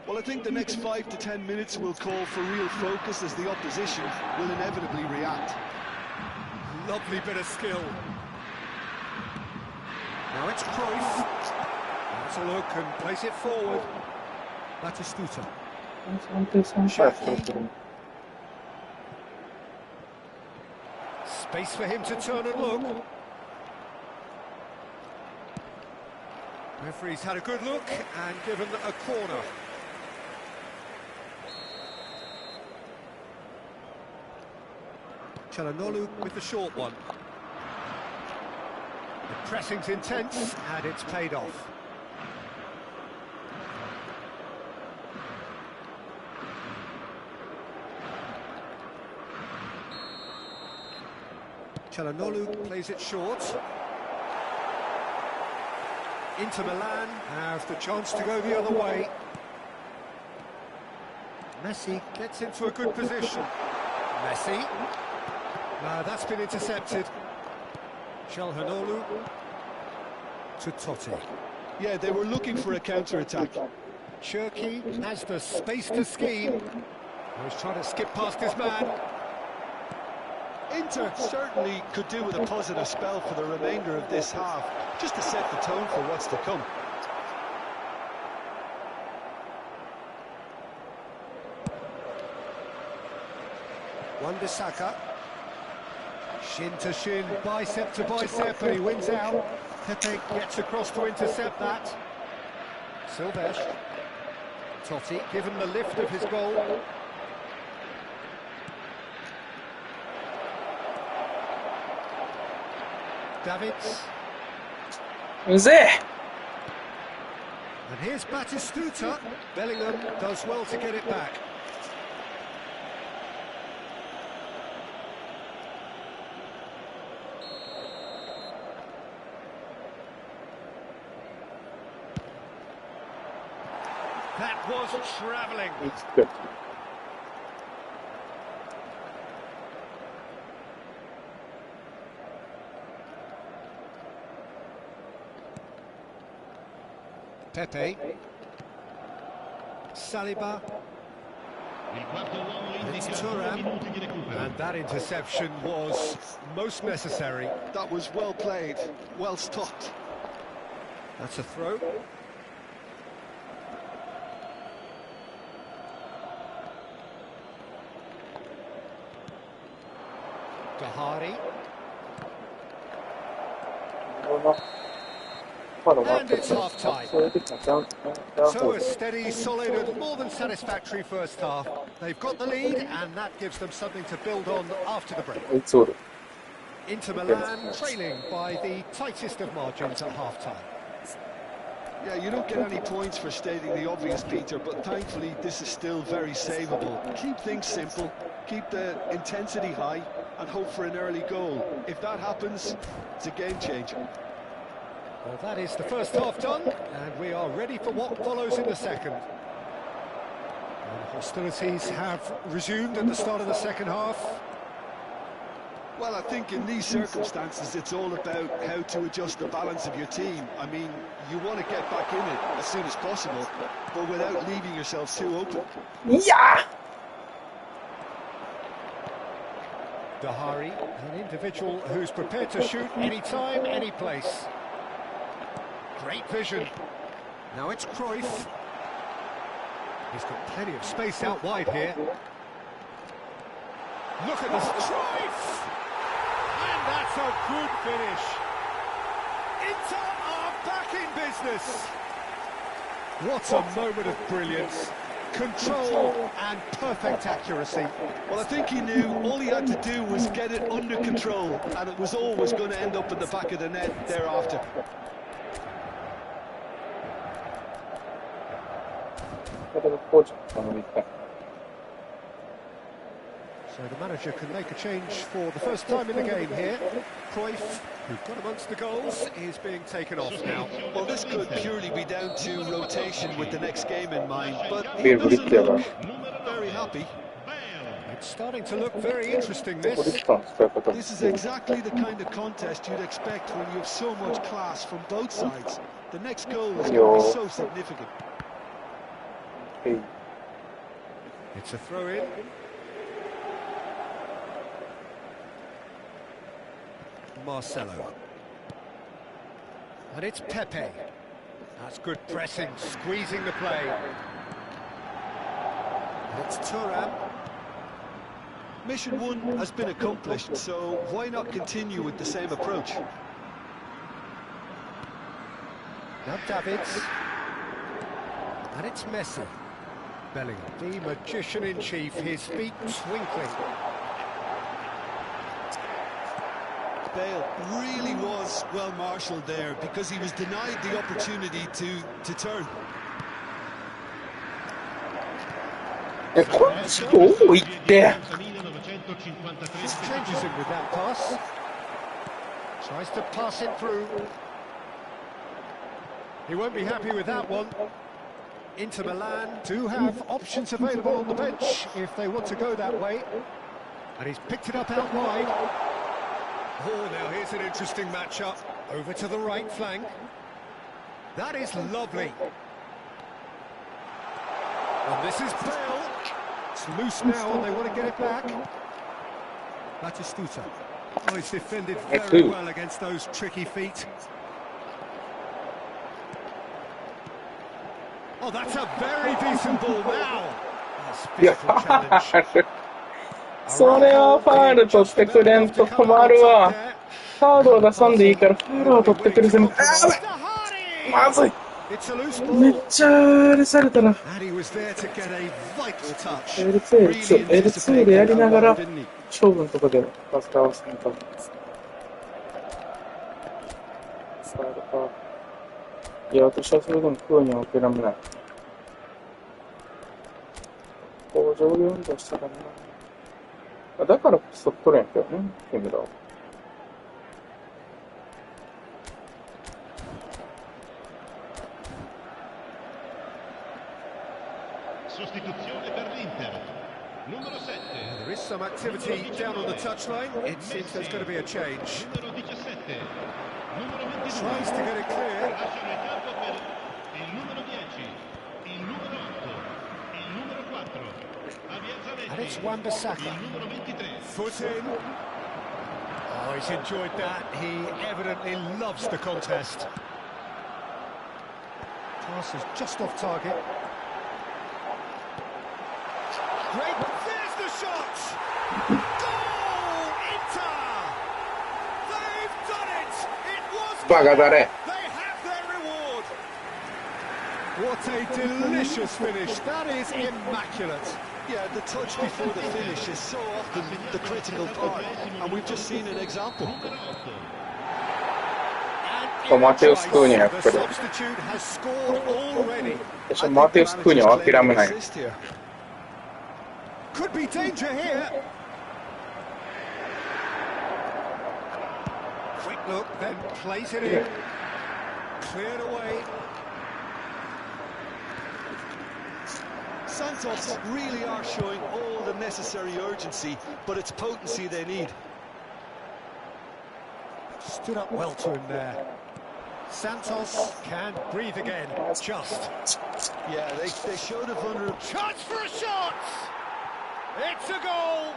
Well, I think the next 5 to 10 minutes will call for real focus as the opposition will inevitably react. Lovely bit of skill. Now it's Cruyff. That's a look and plays it forward. Batistuta. Space for him to turn and look. Referee's had a good look and given a corner. Çalhanoğlu with the short one. The pressing's intense and it's paid off. Çalhanoğlu plays it short. Inter Milan have the chance to go the other way. Messi gets into a good position. Messi. That's been intercepted. Çalhanoğlu to Totti. Yeah, they were looking for a counter-attack. Cherki has the space to scheme. He's trying to skip past his man. Inter certainly could do with a positive spell for the remainder of this half, just to set the tone for what's to come. Wan-Bissaka. Shin to shin, bicep to bicep, and he wins out. Pepe gets across to intercept that. Silves. Totti, given the lift of his goal. Davids. Zé! And here's Batistuta. Bellingham does well to get it back. That was travelling. It's good. Pepe. Saliba. It's Thuram. And that interception was most necessary. That was well played, well stopped. That's a throw. Dahari. And it's half-time. So a steady, solid and more than satisfactory first half. They've got the lead and that gives them something to build on after the break. Inter Milan trailing by the tightest of margins at half-time. Yeah, you don't get any points for stating the obvious, Peter, but thankfully this is still very savable. Keep things simple, keep the intensity high, and hope for an early goal. If that happens, it's a game changer. Well, that is the first half done, and we are ready for what follows in the second. And hostilities have resumed at the start of the second half. Well, I think in these circumstances, it's all about how to adjust the balance of your team. I mean, you want to get back in it as soon as possible, but without leaving yourselves too open. Yeah! Dahari, an individual who's prepared to shoot any time, any place. Great vision. Now it's Cruyff. He's got plenty of space out wide here. Look at this, Cruyff! And that's a good finish. Inter are back in business. What a moment of brilliance. Control and perfect accuracy. Well, I think he knew all he had to do was get it under control, and it was always going to end up in the back of the net thereafter. So the manager can make a change for the first time in the game here. Cruyff, who got amongst the goals, is being taken off now. Well, this could purely be down to rotation with the next game in mind, but he doesn't look very happy. It's starting to look very interesting, this. This is exactly the kind of contest you'd expect when you have so much class from both sides. The next goal is going to be so significant. It's a throw-in. Marcelo. And it's Pepe. That's good pressing, squeezing the play. It's Thuram. Mission 1 has been accomplished, so why not continue with the same approach? Now Davids. And it's Messi. Bellingham, the magician-in-chief, his feet twinkling. Bale really was well marshalled there because he was denied the opportunity to turn. こっち多いって。Changes him with that pass. Tries to pass it through. He won't be happy with that one. Inter Milan do have options available on the bench if they want to go that way. And he's picked it up out wide. Oh, now here's an interesting matchup. Over to the right flank. That is lovely. And this is Bale. It's loose now and they want to get it back. Batistuta. Oh, he's defended very well against those tricky feet. Oh, that's a very decent ball now. That's physical challenge. それはファール取ってくれんと困るわ。カードを出さんでいいからファールを取ってくれせん。あーまずい。めっちゃあれされたな。L2 でやりながら勝負のとこでバスターをすると。スタートか。いや、私はそれでも空には受けられない。工場運動したからな。だからストップ取れんけどね、木村は。Sostituzione per l'Inter. Numero 7. There is some activity down on the touchline. It seems there's going to be a change. Numero 17. Numero 22. Tries to get it clear. Lasciano il campo per il numero 10, il numero 8, il numero 4. And it's Wan-Bissaka. Il numero 23. Foot in. Oh, he's enjoyed that. He evidently loves the contest. Pass is just off target. Great, there's the shot! Goal! Inter! They've done it! It was... They have their reward! What a delicious finish. That is immaculate. Yeah, the touch before the finish is so often the critical part, and we've just seen an example. Mateus Cunha, the substitute has scored already. Mateus Cunha は諦めない。Could be danger here. Quick look, then plays it in. Cleared away. Santos really are showing all the necessary urgency, but it's potency they need. Stood up well to him there. Santos can breathe again, just. Yeah, they showed a vulnerable... Chance for a shot! It's a goal!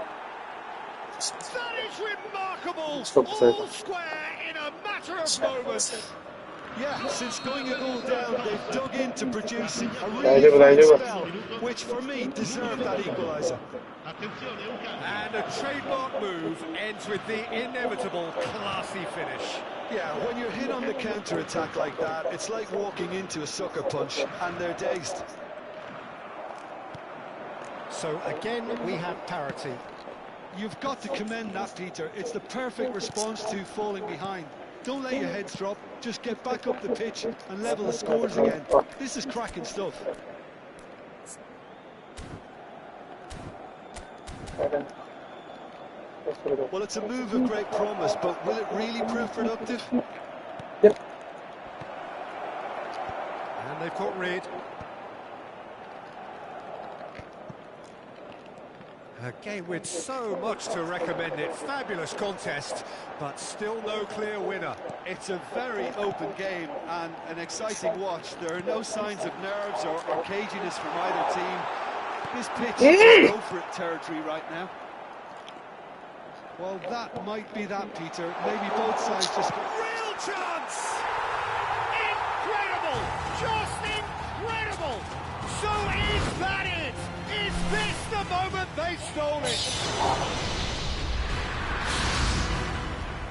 That is remarkable! All square in a matter of moments. Yeah, since going a goal down, they've dug in to produce a really fine spell, which for me deserved that equaliser. And a trademark move ends with the inevitable classy finish. Yeah, when you're hit on the counter-attack like that, it's like walking into a sucker punch, and they're dazed. So again, we have parity. You've got to commend that, Peter. It's the perfect response to falling behind. Don't let your heads drop, just get back up the pitch and level the scores again. This is cracking stuff. Well, it's a move of great promise, but will it really prove productive? Yep. And they've got rid. A game with so much to recommend it. Fabulous contest, but still no clear winner. It's a very open game and an exciting watch. There are no signs of nerves or caginess from either team. This pitch is go for it territory right now. Well, that might be that, Peter. Maybe both sides just... Real chance! Incredible! Just incredible! So is that it? Is this the moment they stole it?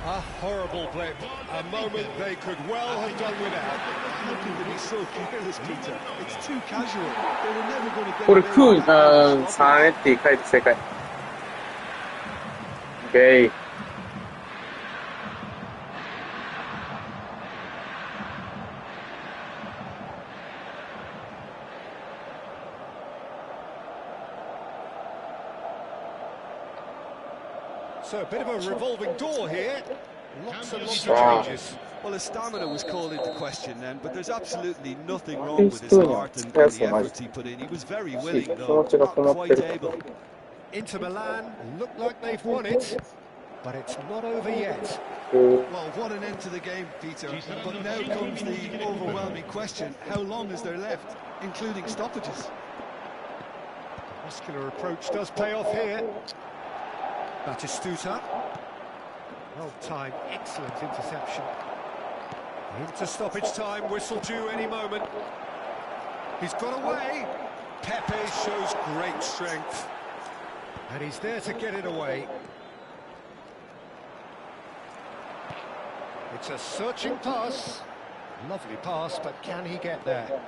A horrible blip, a moment they could well have done without. How can they be so careless, Peter? It's too casual. They were never going to get... これ空、3エって書いて正解。OK。So a bit of a revolving door here. Lots and lots of changes. Well, his stamina was called into question then, but there's absolutely nothing wrong with his heart and the effort he put in. He was very willing, though, not quite able. Inter Milan look like they've won it, but it's not over yet. Well, what an end to the game, Peter. But now comes the overwhelming question. How long is there left, including stoppages? Muscular approach does pay off here. Batistuta. Well timed, excellent interception. Into stoppage time, whistle due any moment. He's got away. Pepe shows great strength. And he's there to get it away. It's a searching pass. Lovely pass, but can he get there?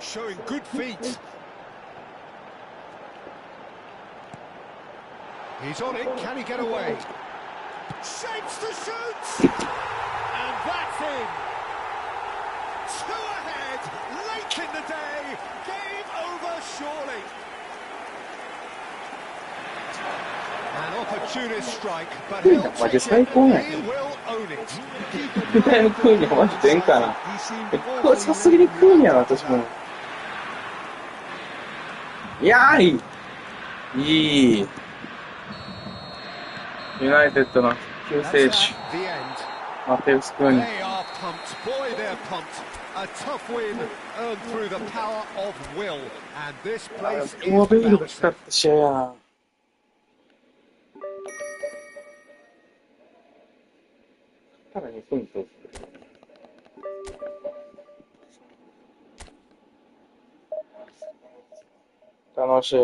Showing good feet. He's on it, can he get away? Shapes to shoot! And that's in! Two ahead, late in the day, game over surely. An opportunist strike, but he'll take it, he will own it. 絶対のクーニャマジ出んかな。これさすがにクーニャな、私も。いやーいい。ユナイテッドの救世主、マテウス・クーニャ。They are pumped, boy they're pumped. A tough win earned through the power of will. And this place is モベイルが bouncing. 光った試合やな。ただ2分と。楽しい。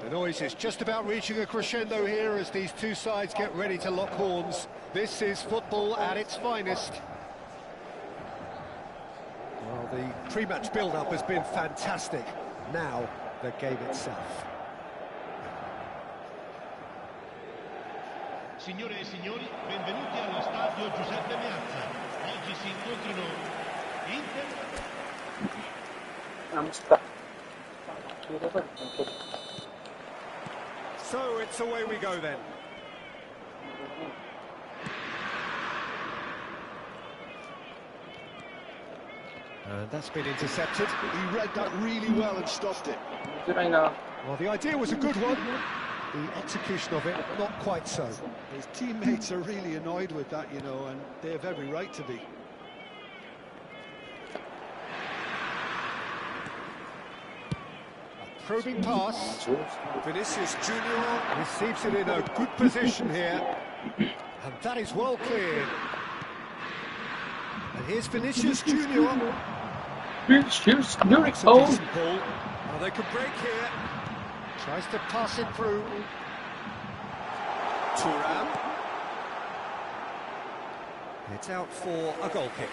The noise is just about reaching a crescendo here as these two sides get ready to lock horns. This is football at its finest. Well, the pre-match build-up has been fantastic. Now, the game itself. Signore e signori, benvenuti allo stadio Giuseppe Meazza. Oggi si incontrano Inter. So it's away we go then. And that's been intercepted. He read that really well and stopped it. 見づらいな。 Well, the idea was a good one. The execution of it, not quite so. His teammates are really annoyed with that, you know, and they have every right to be. Probing pass. Vinicius Junior receives it in a good position here. And that is well cleared. And here's Vinicius Junior. Vinicius Junior. It's a decent ball. Now they could break here. Tries to pass it through. Thuram. It's out for a goal kick.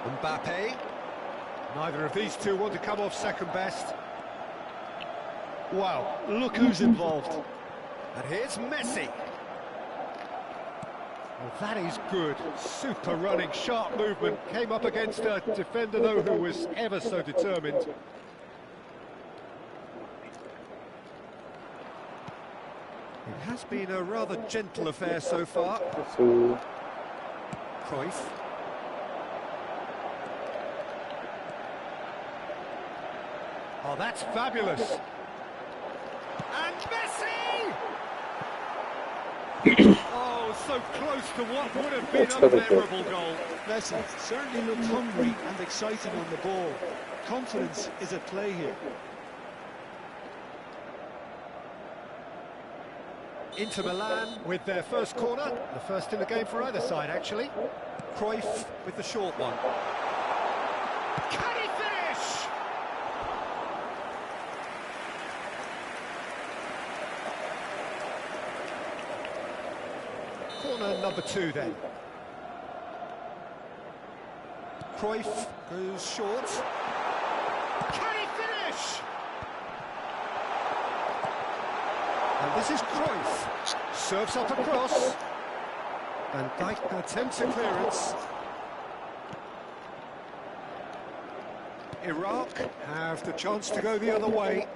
Mbappe. Neither of these two want to come off second best. Wow, look who's involved. And here's Messi. Well, that is good. Super running, sharp movement. Came up against a defender, though, who was ever so determined. It has been a rather gentle affair so far. So, Cruyff. Oh, that's fabulous. And Messi! Oh, so close to what would have been a memorable goal. Messi certainly looked hungry and excited on the ball. Confidence is at play here. Inter Milan with their first corner. The first in the game for either side, actually. Cruyff with the short one. Can he finish? Corner number 2 then. Cruyff goes short. Can he finish? And this is Cruyff. Serves up a cross. Van Dijk attempts a clearance. Iraq have the chance to go the other way.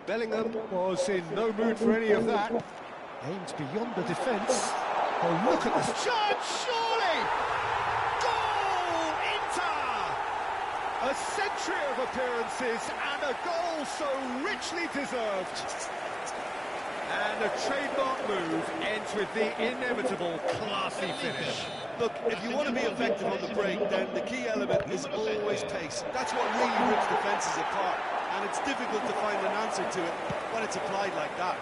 Bellingham was in no mood for any of that. Aims beyond the defence. Oh, look at this chance, surely! Goal, Inter! A century of appearances and a goal so richly deserved. And a trademark move ends with the inevitable classy finish. Look, if you want to be effective on the break, then the key element is always pace. That's what really rips defences apart, and it's difficult to find an answer to it when it's applied like that.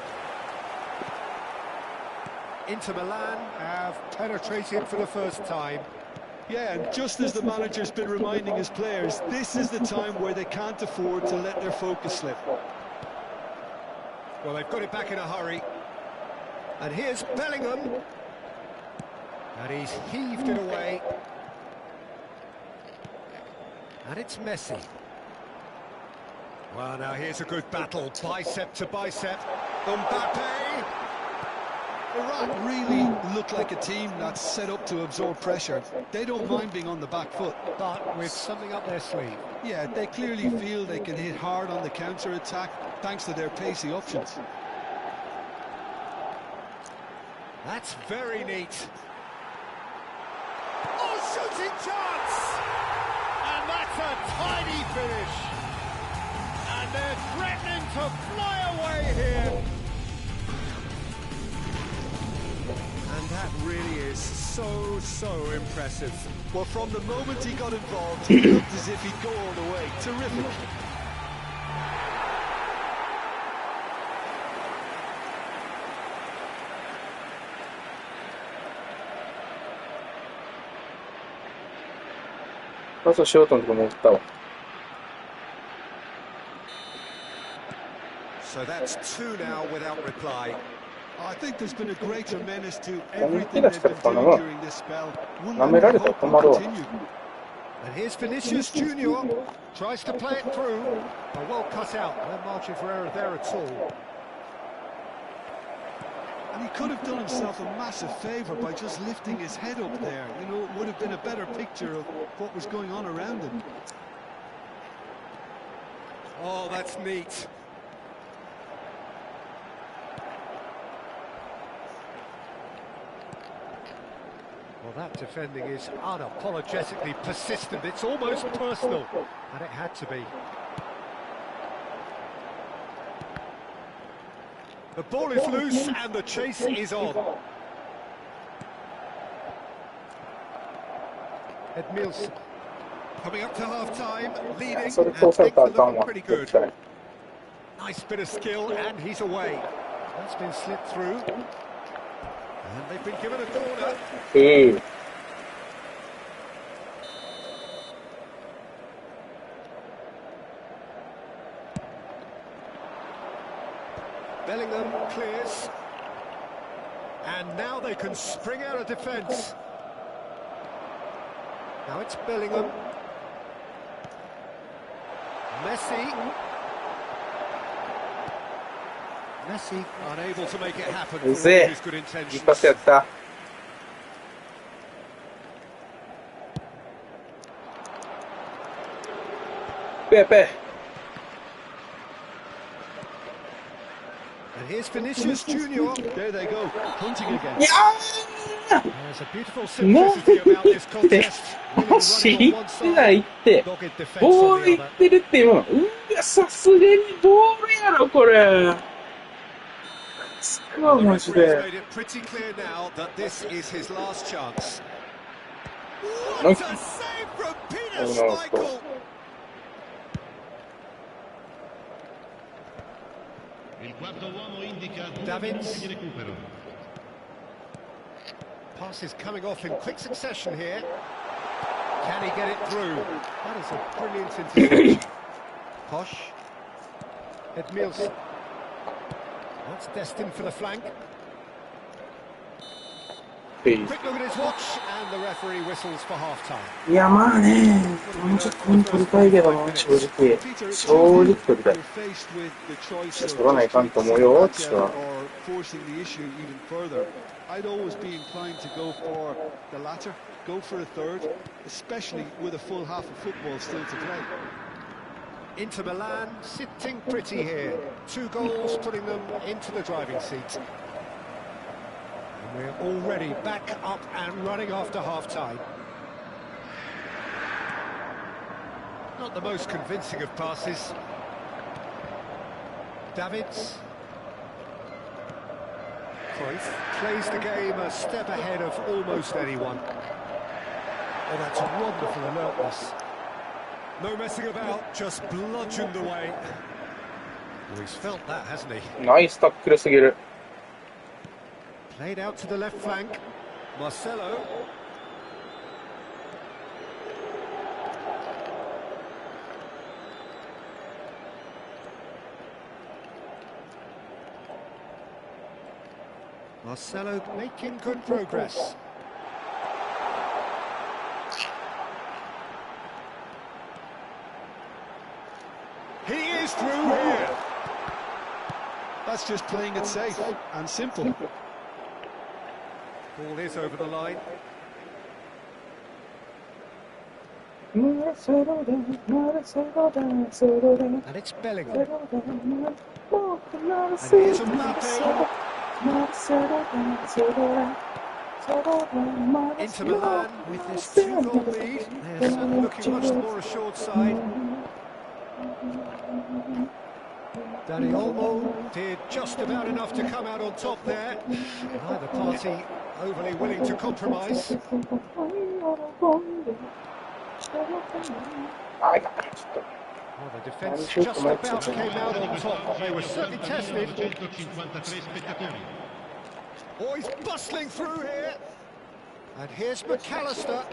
Inter Milan have penetrated for the first time. Yeah, and just as the manager's been reminding his players, this is the time where they can't afford to let their focus slip. Well, they've got it back in a hurry. And here's Bellingham. And he's heaved it away. And it's Messi. Well, now here's a good battle, bicep to bicep. Mbappe. Iraq really look like a team that's set up to absorb pressure. They don't mind being on the back foot. But with something up their sleeve. Yeah, they clearly feel they can hit hard on the counter-attack thanks to their pacey options. That's very neat. Oh, shooting chance! And that's a tidy finish. And they're threatening to fly away here. And that really is so impressive. Well, from the moment he got involved, he looked as if he'd go all the way. Terrific.パスしようと思ったわ。So that's 2 now without reply. I think there's been a greater menace to everything they've been doing during this spell. One Na meられたら困るわ。 continue. And here's Vinicius Junior. Tries to play it through. Oh, well cut out. No margin for error there at all. And he could have done himself a massive favour by just lifting his head up there. You know, it would have been a better picture of what was going on around him. Oh, that's neat. Well, that defending is unapologetically persistent. It's almost personal. And it had to be. The ball is loose and the chase is on. Edmilson coming up to half-time, leading, それ and 通され things た are らあかん looking わ。 pretty 絶 good. 対。 Nice bit of skill, and he's away. That's been slipped through. And they've been given a corner. Bellingham clears. And now they can spring out of defence. Now it's Bellingham. Messi unable to make it happen for all うぜ his good え。いい intentions. パスやった。ペーペ And here's Vinicius Junior. There they go, hunting again. ー。いや There's a beautiful ーなん simplicity about で this contest. マジ言ってないって。 Dogged defense ボ on ール the いっ other. てるって今。うわ、さすがにボールやろ、これ。つか、 The マジ referee's で。 made it pretty clear now that this is his last chance. Nice. What a save from Peter Oh, no, Schmeichel! Il quarto uomo indica 2 Davids. minuti di recupero. Passes coming off in quick succession here. Can he get it through? That is a brilliant interception. Posh. Edmilson. That's destined for the flank. い Quick look at his watch, and the referee whistles for half-time. や、まあね、もうちょっと点取りたいけどな、正直。正直取りたい。 You're faced with the choice of 取らないかんと思うよ、私は。 or forcing the issue even further. I'd always be inclined to go for the latter, go for a third, especially with a full half of football still to play. Inter Milan sitting pretty here. 2 goals putting them into the driving seat. And we're already back up and running after half-time. Not the most convincing of passes. Davids. Cruyff plays the game a step ahead of almost anyone. Oh, that's wonderful alertness. No messing about, just bludgeoned away. Well, he's felt that, hasn't he? ナイスタックルすぎる。 Played out to the left flank. Marcelo. Marcelo making good progress. He is through here. That's just playing it safe and simple. Ball is over the line. And it's Bellingham. And here's Mbappe. Inter Milan with this 2-goal lead. They're certainly looking much more assured side. Dani Olmo did just about enough to come out on top there. Neither party overly willing to compromise. Well, the defence just about came out on top. They were certainly tested. 153 spettatori. Oh, he's bustling through here. And here's McAllister.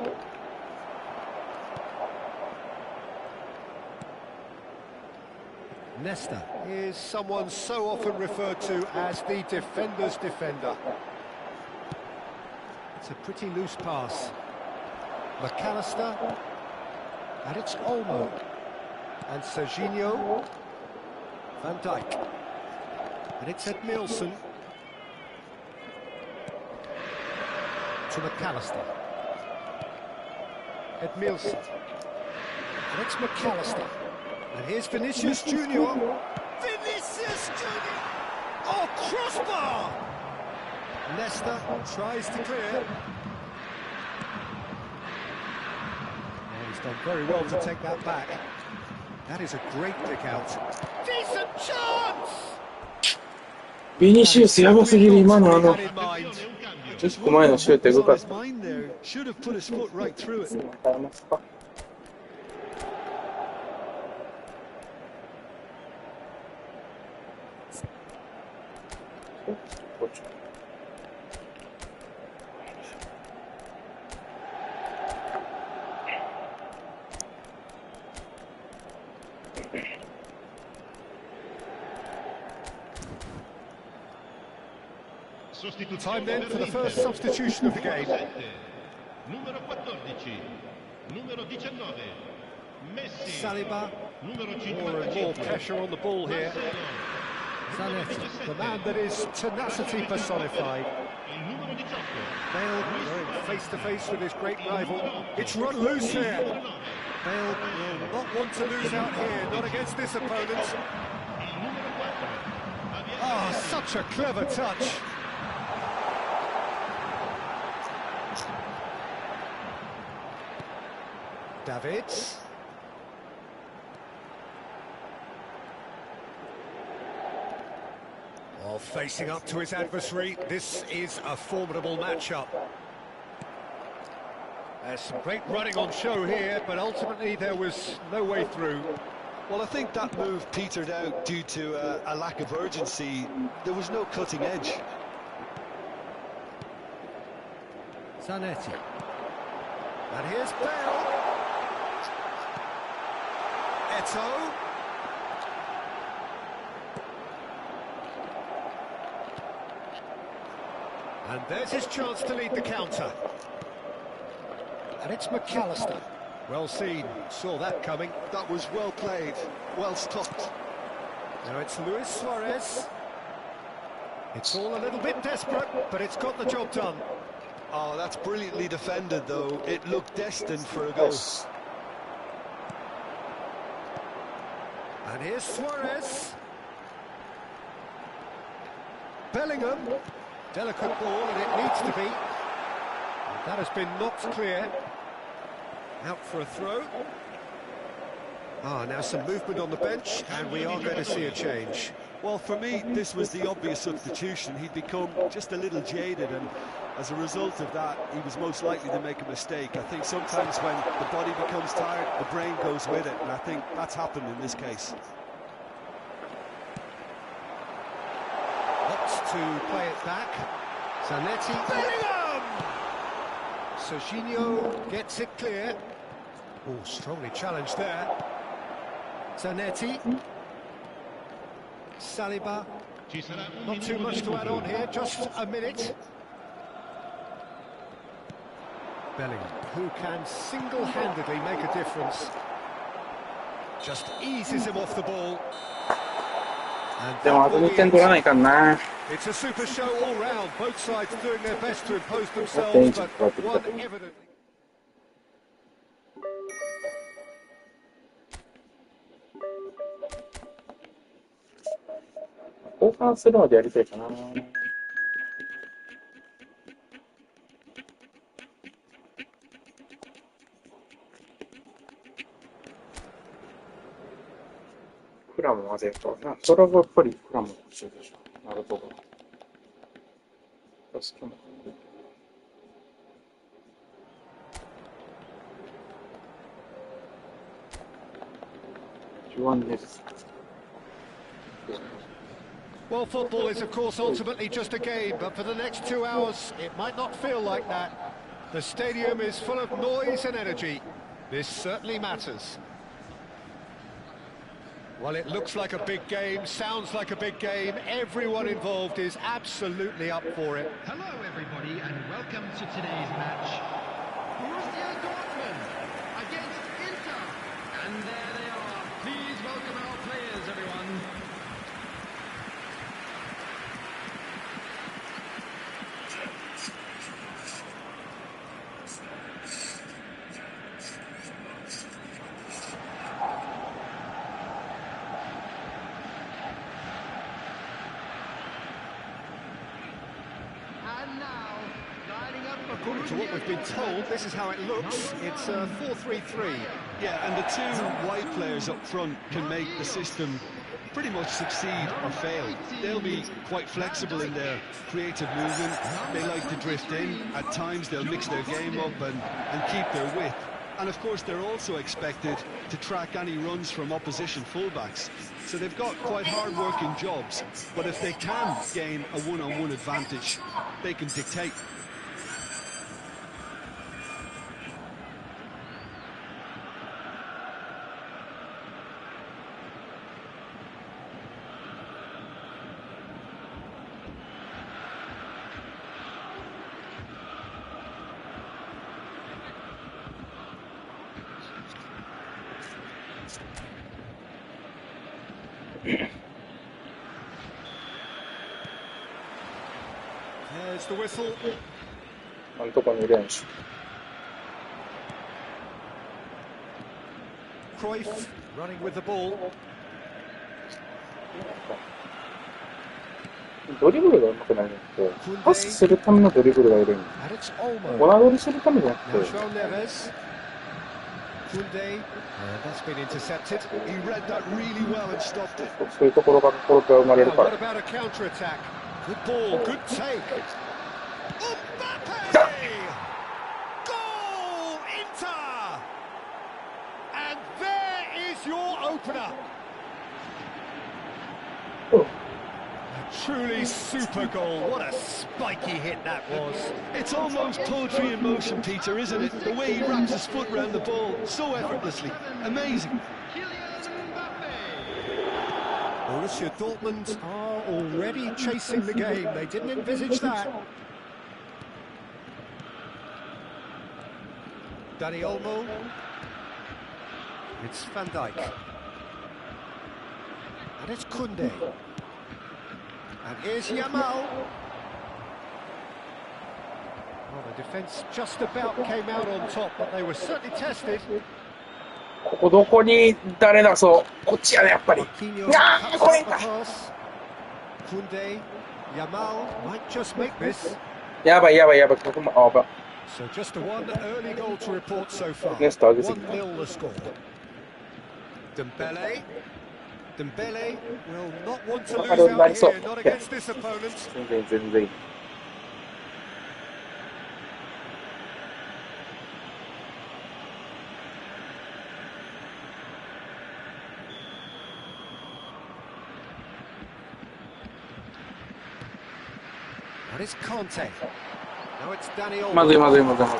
Nesta is someone so often referred to as the defender's defender. It's a pretty loose pass. McAllister. And it's Olmo. And Serginho. Van Dijk. And it's Edmilson. To McAllister. Edmilson. And it's McAllister. And here's Vinicius Junior. Vinicius Junior! Oh, crossbar! Nesta tries to clear. Oh, he's done very well to take that back. That is a great pick out. Decent chance! ビニシウスやばすぎる、今の10個前のシュートエグかった。 Should have put his foot right through it. 変えますか。Time then for the first substitution of the game. Numero 14. numero 19, Messi, Saliba, numero more and 55, more pressure on the ball here. Marcelo, Zanetti, the man that is tenacity personified. il numero 18, Bale going face to face with his great rival. It's run loose here. Bale will not want to lose out here, not against this opponent. il numero 4, Ah, such a clever touch. Davids. Well, facing up to his adversary, this is a formidable matchup. There's some great running on show here, but ultimately there was no way through. Well, I think that move petered out due to a lack of urgency. There was no cutting edge. Zanetti. And here's Bale. Eto'o. And there's his chance to lead the counter. And it's McAllister. Well seen, saw that coming. That was well played, well stopped. Now it's Luis Suarez. It's all a little bit desperate, but it's got the job done. Oh, that's brilliantly defended, though. It looked destined for a goal. And here's Suarez. Bellingham. Delicate ball, and it needs to be. And that has been knocked clear. Out for a throw. Ah, now some movement on the bench, and we are going to see a change. Well, for me, this was the obvious substitution. He'd become just a little jaded, and as a result of that, he was most likely to make a mistake. I think sometimes when the body becomes tired, the brain goes with it, and I think that's happened in this case. Opts to play it back. Zanetti. Bellingham! Serginho gets it clear. Oh, strongly challenged there. Zanetti. Saliba. ci sarà un Not too minuto much di to add recupero. on here, just a minute. Bellingham, who can single-handedly make a difference. Just eases him off the ball. And でもあ that と will 2 be 点取らない it. かな。 It's a super show all round, both sides doing their best to impose themselves, Danger, but but- one evidently... 交換するのでやりたいかな。クラムまでやったな。それはやっぱりクラム欲しいでしょ。ナルトが。好きなの。ジュワンネルス。Well, football is, of course, ultimately just a game, but for the next 2 hours, it might not feel like that. The stadium is full of noise and energy. This certainly matters. Well, it looks like a big game, sounds like a big game. Everyone involved is absolutely up for it. Hello, everybody, and welcome to today's match. Borussia Dortmund against Inter. And there they are. Please welcome our players, everyone. And now, lining up for According to what we've been told, this is how it looks. It's a 4-3-3. Yeah, and the two wide players up front can make the system pretty much succeed or fail. They'll be quite flexible in their creative movement. They like to drift in. At times they'll mix their game up and keep their width. And of course they're also expected to track any runs from opposition fullbacks. So they've got quite hard-working jobs. But if they can gain a one-on-one advantage, they can dictate. There's the whistle. なんとかに入れんし。Cruyff running with the ball. ドリブルが上手くなるのって、パスするためのドリブルがいるんだ。 And it's Olmo. ゴナドリするためじゃなく Now て、 João Neves. Kunde. That's been intercepted. He read that really well and stopped it. そういうところが心が生まれ Now, るか what ら。 about a counter-attack? Good ball, good take. Mbappe! Goal! Inter! And there is your opener. A truly super goal. What a spiky hit that was. It's almost poetry in motion, Peter, isn't it? The way he wraps his foot round the ball so effortlessly. Amazing. Kylian Mbappe. Borussia Dortmund are already chasing the game. They didn't envisage that. Dani Olmo. It's Van Dijk. And it's Kunde. And here's Yamal. Well, the defence just about came out on top, but they were certainly tested. ここどこに誰出そう。こっちやね、やっぱり。 Marquinhos あー、 cuts これ out the か。 pass. Kunde, Yamal might just make this. やばいやばいやばい。ここも、あ、やばい。 So just the one early goal to report so far. Nesta, I'll just 1-0 the score. Dembele. Dembele will not want to lose out here, not against this opponent. 全然全然いい。And it's Conte. Now it's Dani Olmo. まずいまずいまずいまずい。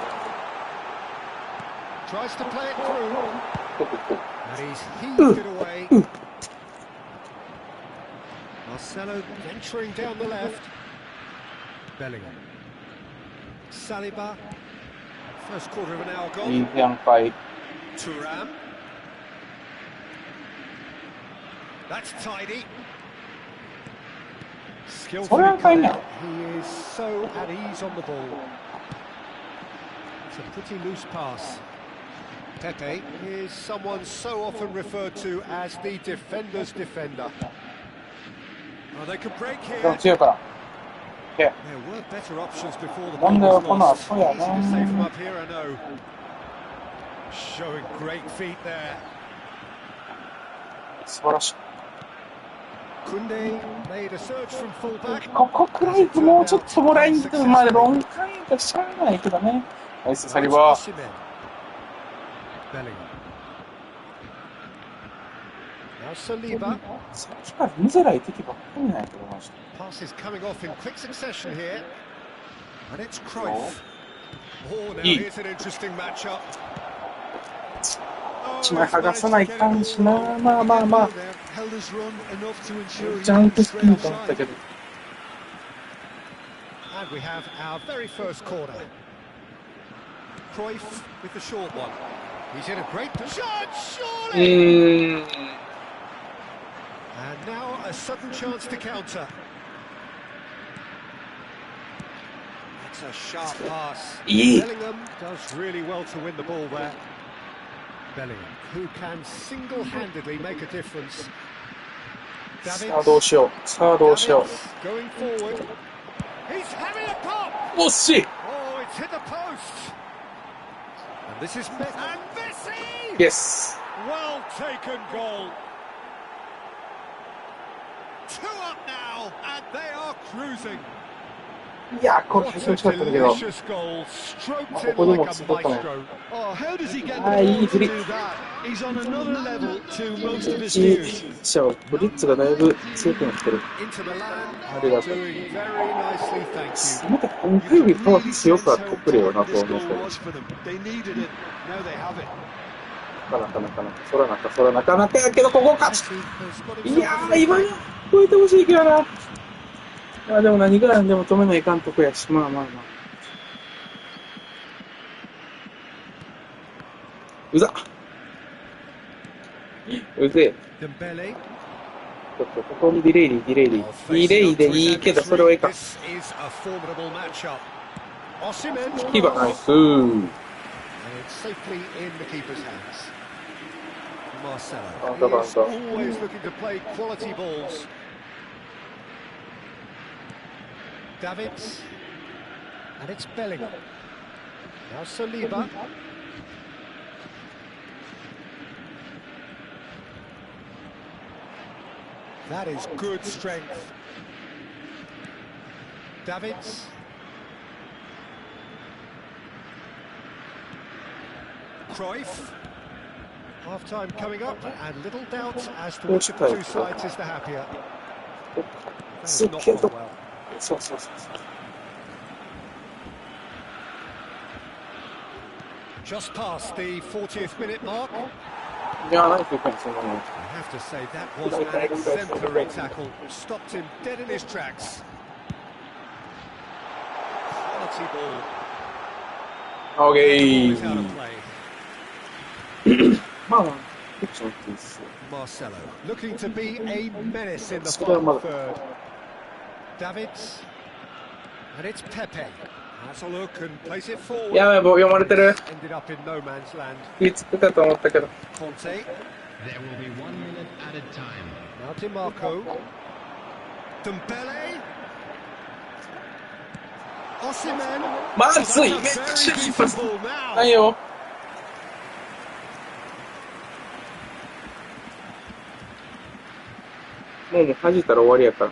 Tries to play it through. ここここ And he's heaved it away. Marcelo venturing down the left. Bellingham. Saliba. First quarter of an hour いい gone. 展開。 Thuram. That's tidy. それ Skillfully は赤い cut ね。 out. He is so at ease on the ball. It's a pretty loose pass. Pepe is someone so often referred to as the defender's defender. Oh, they could break でも here. 強いから。いや、 There were better options before the 問 ball 題は was この lost. 後や Easy な。 to save from up here, I know. Showing great feet there. 素晴らしい。 Kunde made a surge from fullback. ここくらいもうちょっともらいに来るまで論回がしゃあないけどね。ナイスサリバー。 Bellingham. Now Saliba. さっきから見づらい敵ばっかりなんやけど、マジで。 Passes coming off in quick succession here. And it's Cruyff. Oh, now E. here's an interesting matchup. 一枚剥がさないかんしな。まあまあまあ。 Held his run enough to ensure he ジャンプ went スピン straight と思った offside. けど。 And we have our very first corner. Cruyff with the short one. He's in a great position, surely! And now a sudden chance to counter. That's a sharp pass. E. Bellingham does really well to win the ball there. Bellingham, who can single-handedly make a difference. さあどうしよう。さあどうしよ Going forward. He's having a pop! う。惜しい。 Oh, it's hit the post. And this is Messi. And Messi! イエス。 Well taken goal. 2 up now, and they are cruising. いや、これ What 気 a 持ちよかったけど。 delicious goal, stroked in ここでも like a すごかったね。 maestro. Oh, how does he get the あ、 ball いい to 振り。 do that? He's on another level to most of his いい peers. じゃあブリッツがだいぶ強くなってる。 Into Milan ありが are とう。 doing very nicely, thank せ you. めて今回よりパワー強くあってくれよなと This 思う goal けど。 was for them. They needed it. Now they have it. なかなか。そらなかなかやけど、ここ勝ち。 Messi has got い himself や a ー、 free 今 kick. に超えてほしいけどな。まあでも何がなんでも止めないかんとこやし、まあまあまあ。うざっ。うぜえ。 Dembele. ちょっとここにディレイでいいけど、それはいいか。 This is a formidable matchup. Osimhen. キーパーナイス。 And it's safely in the keeper's hands. Marcelo. He is always looking to play quality balls. Davids. And it's Bellingham. Now Saliba. That is good strength. Davids. Cruyff. Half-time coming up, and little doubt as to which of the two sides is the happier. That has not gone well. そうそうそうそう。 Just past the 40th minute mark. いや、ナイスかもそんなの。 I have to say that was an exemplary tackle. Stopped him dead in his tracks. Quality ball. オーケ Always out of ー。 play. まあまあ、結構そうです。 Marcelo looking to be a menace in the Square final mother. third. Davids. And it's Pepe. Has a look and plays it forward. やばい、もう読まれてる。 Ended up in no man's land. 気ぃつくかと思ったけど。 Conte. There will be 1 minute added time. Now DiMarco. Dembele. Osimhen. まずい、めっ Very ちゃ decent 心配す ball now. ないよ。もう弾いたら終わりやから。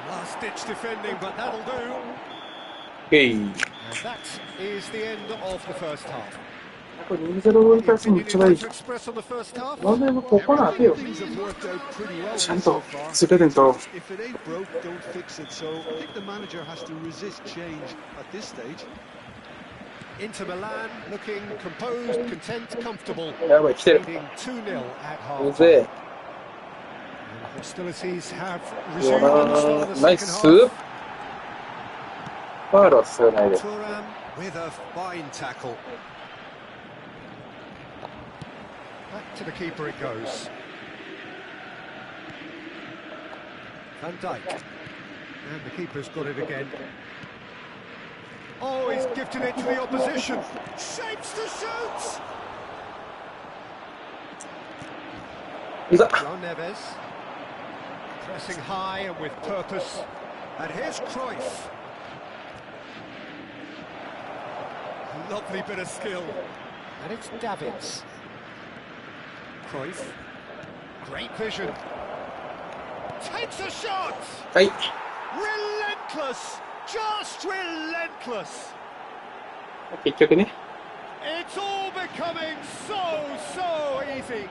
Last-ditch defending, but that'll do. オッケー。 And that is the end of the first half. これ2-0に対するめっ Opinion ちゃ you'd 大 like 事 to。express on the first half? なんでもここなんてよ。 Things have worked out pretty well ちゃん so と far. スレデンと。 If it ain't broke, don't fix it. So I think the manager has to resist change at this stage. Inter Milan looking composed, content, comfortable. やばい、来てる。 Leading 2-0 at う half. ぜ And hostilities have え。いい resumed よ at the start な of the ナイ second ス。 half. ファールはさせないで。 Thuram with a fine tackle. Back to the keeper it goes. Van Dijk. And the keeper's got it again. Oh, he's gifted it to the opposition. Shapes to shoot! いざ。 João Neves. Pressing high and with purpose. And here's Cruyff. Lovely bit of skill. And it's Davids. Cruyff. Great vision. Takes a shot! はい。 Relentless! Just relentless! 結局ね。 It's all becoming so easy.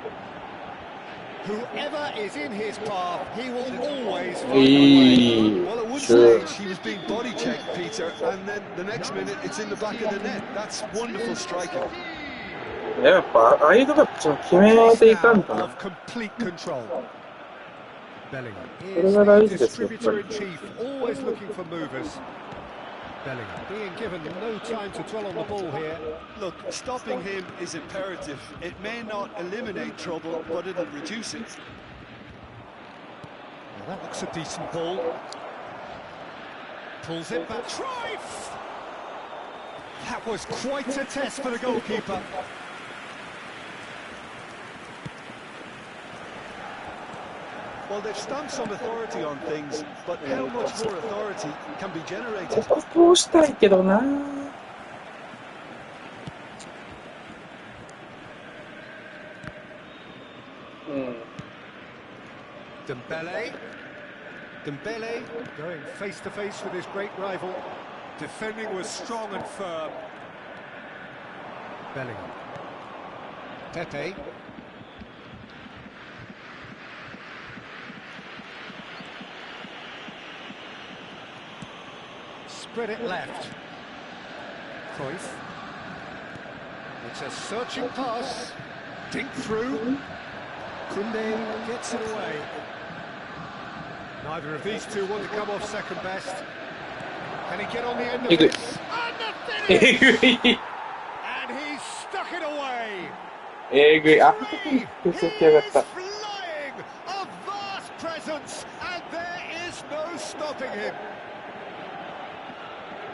Whoever is in his path, he will always find a way. いい。 Well, at one Sure. stage he was being body checked, Peter, and then the next minute it's in the back of the net. That's wonderful striking. やっぱ、ああいうとこ決めていかんとな。 Of complete control. Bellingham それ is が大 the 事ですよ、やっぱ distributor り in。chief, always looking for movers. Bellingham being given no time to dwell on the ball here. Look, stopping him is imperative. It may not eliminate trouble, but it'll reduce it. Well, that looks a decent ball. Pulls it back. Cruyff! That was quite a test for the goalkeeper. Well, they've stamped some authority on things, but how much more authority can be generated? ここしたいけどな。Dembele. Dembele going face to face with his great rival. Defending was strong and firm. Bellingham. Pepe. Spread it left. Cruyff. It's a searching pass. Dink through. Kunde gets it away. Neither of these two want to come off second best. Can he get on the end of Good. this? And the finish! And he's stuck it away. えぐい。あ、He 消 is せきやがった。 flying! A vast presence, and there is no stopping him.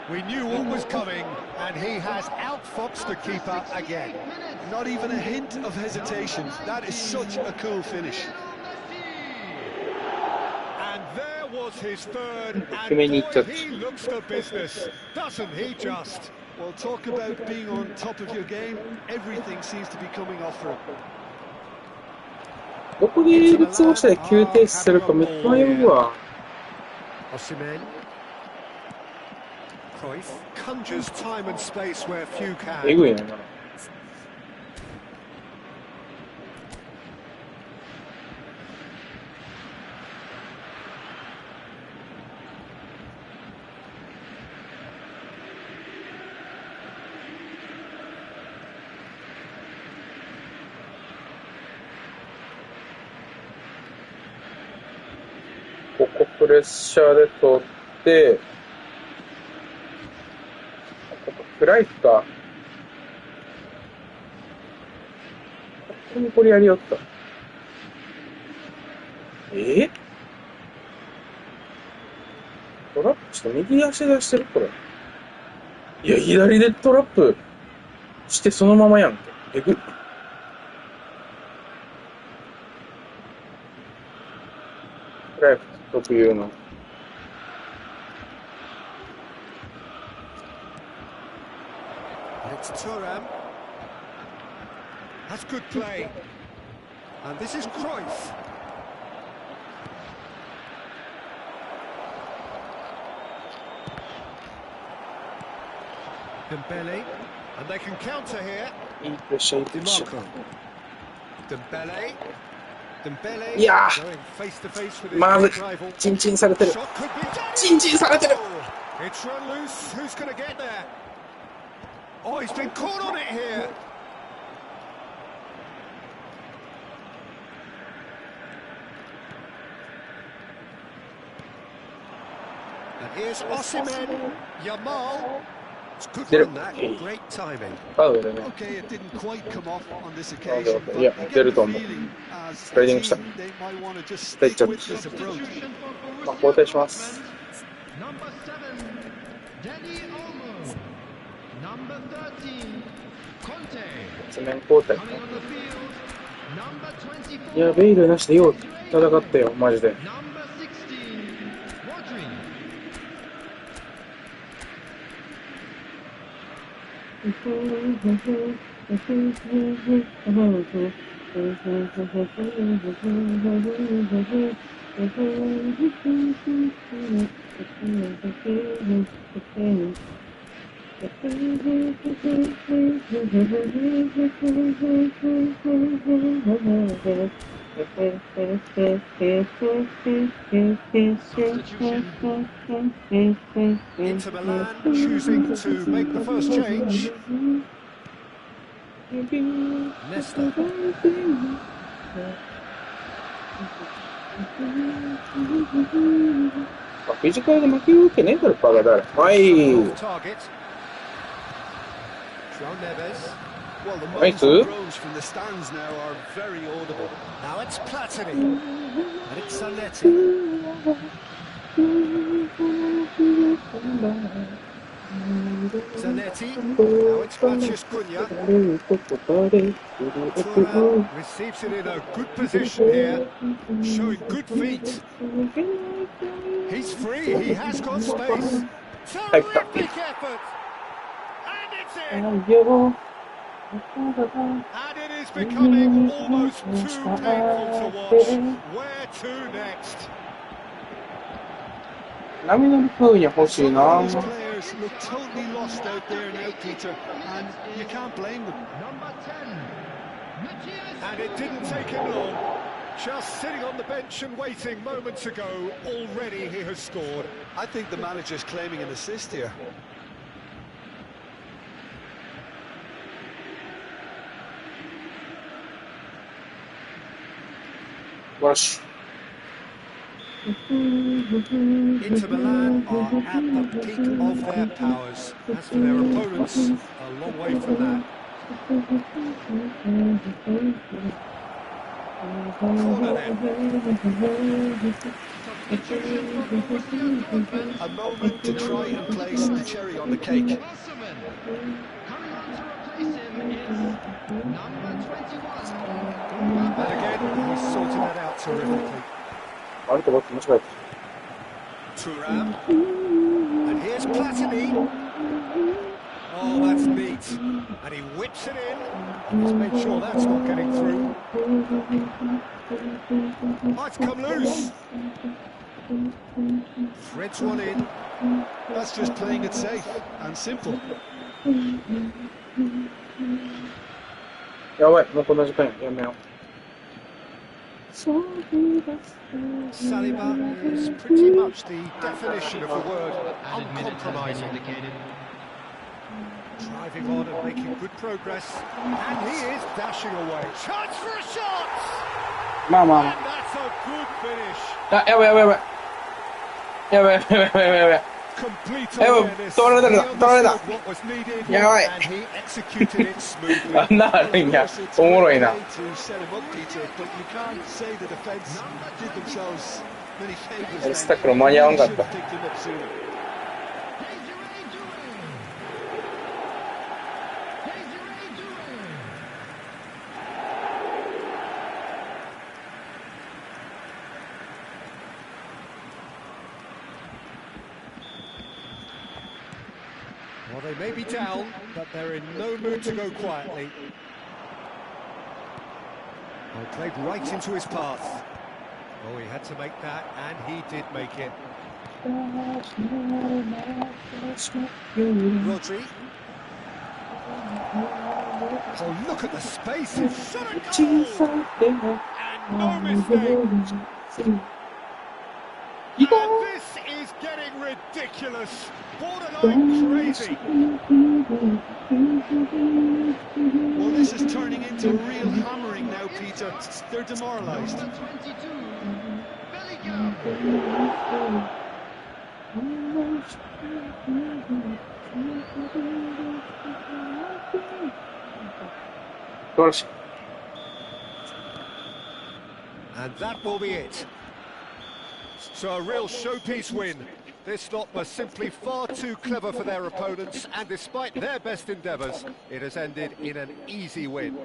We knew what was coming, and he has outfoxed the keeper again. Not even a hint of hesitation. That is such a cool finish. And there was his third, and Too many boy, touch. he looks the business, doesn't he just? Well, talk about being on top of your game. Everything seems to be coming off for him. どこで異物をしたら急停止するかめっちゃ迷うわ。Osimhen. Cruyff conjures time and space where few え can. ぐいな、今の。ここプレッシャーで取って、ここクライフか。ここにこれやりよった。トラップして右足出してるこれ。いや、左でトラップしてそのままやんけ。えぐっ。クライフ特有の。And it's Thuram. That's good play. And this is Cruyff. Dembele. And they can counter here. いいプレッシャー、いいプレッシャ DiMarco. ー。 Dembele. Dembele いや going face to face with his まずい rival. チンチンされてる Shot could be done. チンチンされてる It's run loose. Who's going to get there? Oh, he's been caught on it here. And here's Osimhen. Yamal. It's good Did it- run that. Great timing. ファウルだね Okay, it didn't quite come off on this Okay, occasion, okay. but Yeah, you did get it the on the- feeling as a Sliding team shot. they might want to just Slide stick shot. with this approach. Substitution for まあ Borussia 交代します Number 7, Danny Olmo. Number 13, Conte. 全面交代 Coming on the field, number 24. いやベイルなしでよう戦ったよマジで Number 16, Rodri. Inter Milan choosing to make the first change. Nesta. フィジカルで負けるわけねえだろバカだろはい Off target. João Neves. Well, the Right, moans sir. and groans from the stands now are very audible. Now it's Platini. And it's Zanetti. Zanetti. Now it's Matheus Cunha. Thuram receives it in a good position here. Showing good feet. He's free. He has got space. Terrific effort. And it's in. And it is becoming almost too painful to watch. Where to next? 波乗り風に欲しい Some な of these players look totally lost out there now, Peter, and you can't blame them. Number 10, Matthias. And it didn't take him long. Just sitting on the bench and waiting moments ago, already he has scored. I think the manager's claiming an assist here. 晴らしい。 Inter Milan are at the peak of their powers. As for their opponents, a long way from that. Corner then. Substitution for Borussia Dortmund. A moment to try and place the cherry on the cake. Wasserman. Coming on to replace him is number 21. And again, he's sorted that out terrifically. あれとばって間違えた。 Thuram. And here's Platini. Oh, that's neat. And he whips it in. He's made sure that's not getting through. Oh, it's come loose. Threads one in. That's just playing it safe and simple. やばい、もうこんな時間や。やめよう。 Saliba is pretty much the definition of the word uncompromising. Driving on and making good progress. And he is dashing away. Chance for a shot! まあまあま And that's a good finish. あ。あ、やばいやばいやばい。やばいやばいやばいやばい。 Complete Hey, awareness. don't let it He up, don't let it up. understood what was needed, Yeah, right. and he executed it smoothly. あんなあるんや。おもろいな。 To set him up, Peter, but you can't say the defence did themselves many favours. スタックの間に合わんかっ Should た。 have picked him up sooner. Well, they may be down, but they're in no mood to go quietly. Well, played right into his path. Oh, he had to make that, and he did make it. Rodri. Oh, look at the space. It's shot a goal! And no mistake. And this is getting ridiculous. Borderline crazy. Well, this is turning into a real hammering now, Peter. They're demoralised. Number 22. Bellingham. And that will be it. So a real showpiece win. This lot were simply far too clever for their opponents, and despite their best endeavours, it has ended in an easy win.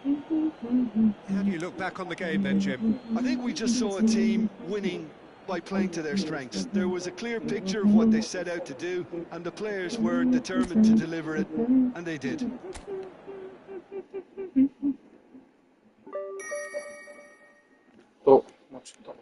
How do you look back on the game then, Jim? I think we just saw a team winning by playing to their strengths. There was a clear picture of what they set out to do, and the players were determined to deliver it, and they did. と、もうちょっと。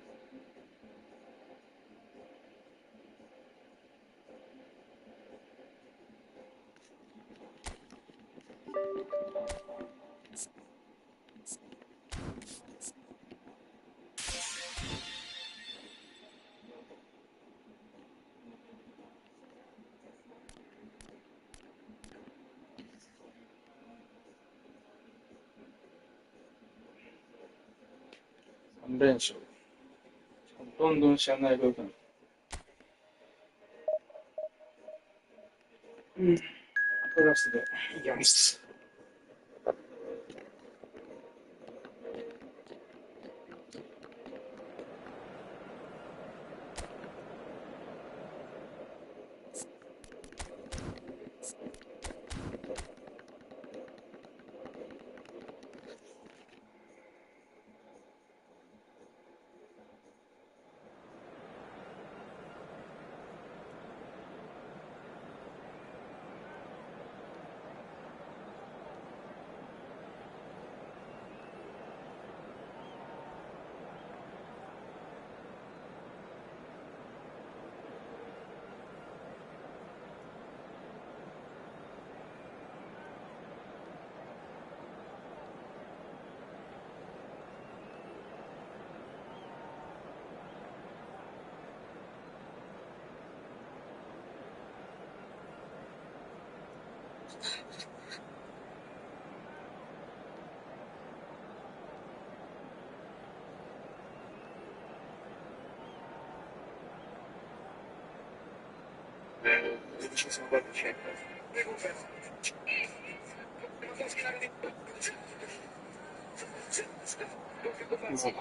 3連勝。どんどん知らない部分。プラスでいきます。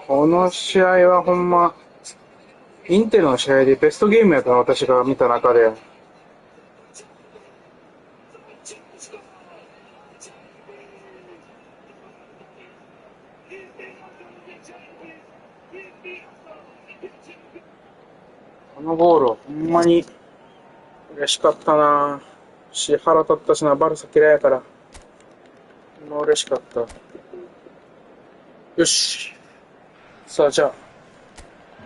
この試合はほんま、インテルの試合でベストゲームやったな、私が見た中で。このゴールはほんまに嬉しかったな。腹立ったしな、バルサ嫌いやから。嬉しかった。よし。さあ、じゃあ。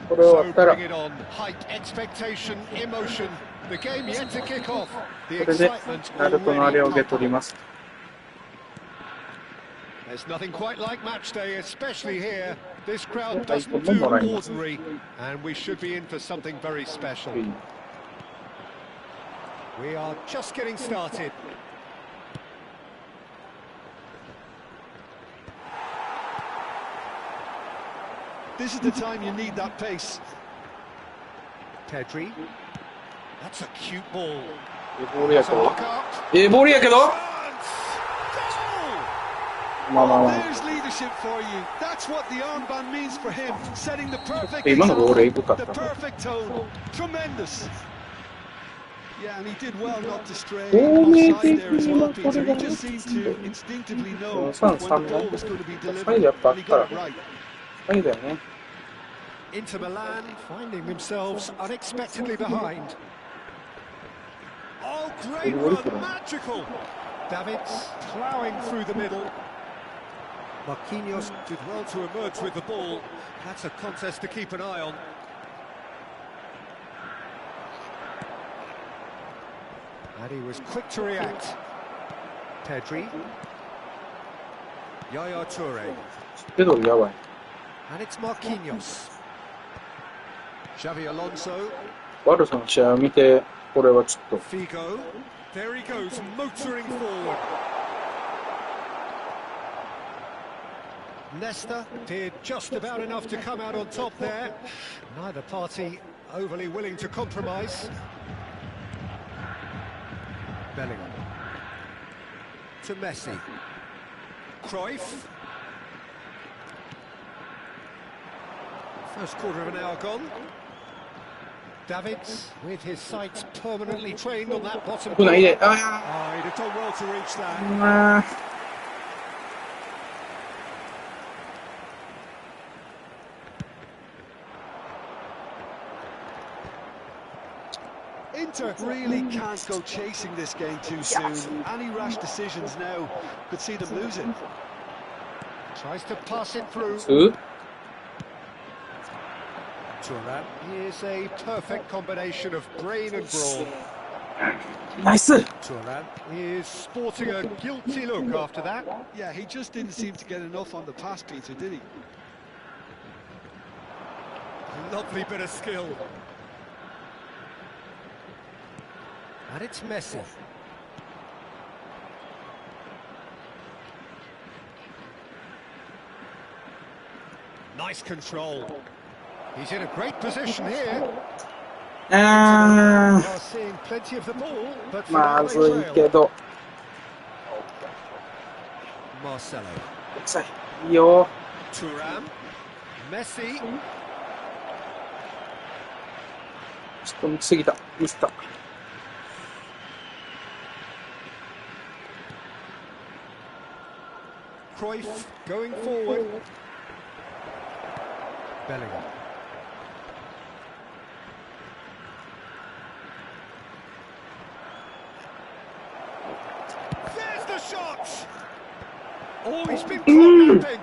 これ終わったら、これでナルトのあれを受け取ります。There's nothing quite like match day, especially here. This crowd doesn't do ordinary, and we should be in for something very special. We are just getting started. This is the time you need that pace. Pedri. That's a cute ball. ボールやけど。ボールやけど。まあまあまあ。There's leadership for you. That's what the armband means for him. Setting the perfect 今のボールエ example, グかった the な。perfect tone. Tremendous. Yeah, and he did well not to stray Oh, offside there as well, Peter. He just seemed to instinctively know when the ball was going to be delivered, and he got it right. はいだよね。 Inter Milan finding themselves unexpectedly behind. Oh, great run, magical! Davids ploughing through the middle. Marquinhos did well to emerge with the ball. That's a contest to keep an eye on. And he was quick to react. Pedri. Yaya Toure. けどやばい。 And it's Marquinhos. Xavi Alonso. バルサの試合を見て、これはちょっと。 Figo. There he goes, motoring forward. Nesta did just about enough to come out on top there. Neither party overly willing to compromise. Bellingham. To Messi. Cruyff. First quarter of an hour gone. Davids with his sights permanently trained on that bottom. 危ないで。あ he'd have done well to reach that. あ。Inter really can't go chasing this game too soon. Any rash decisions now could see them lose it. Tries to pass it through. 2? Thuram is a perfect combination of brain and brawn. ナイス。 Thuram is sporting a guilty look after that. Yeah, he just didn't seem to get enough on the pass, Peter, did he? Lovely bit of skill. And it's Messi. Nice control. He's in a great position here. あ Are seeing plenty of the ball, but ー for ま now ず they いけ trail. ど。 Marcelo. さいいよ。 Thuram. Messi. ちょっと見すぎた。ミスった。 Cruyff going forward. Bellingham. There's the shot! Oh, he's been caught napping.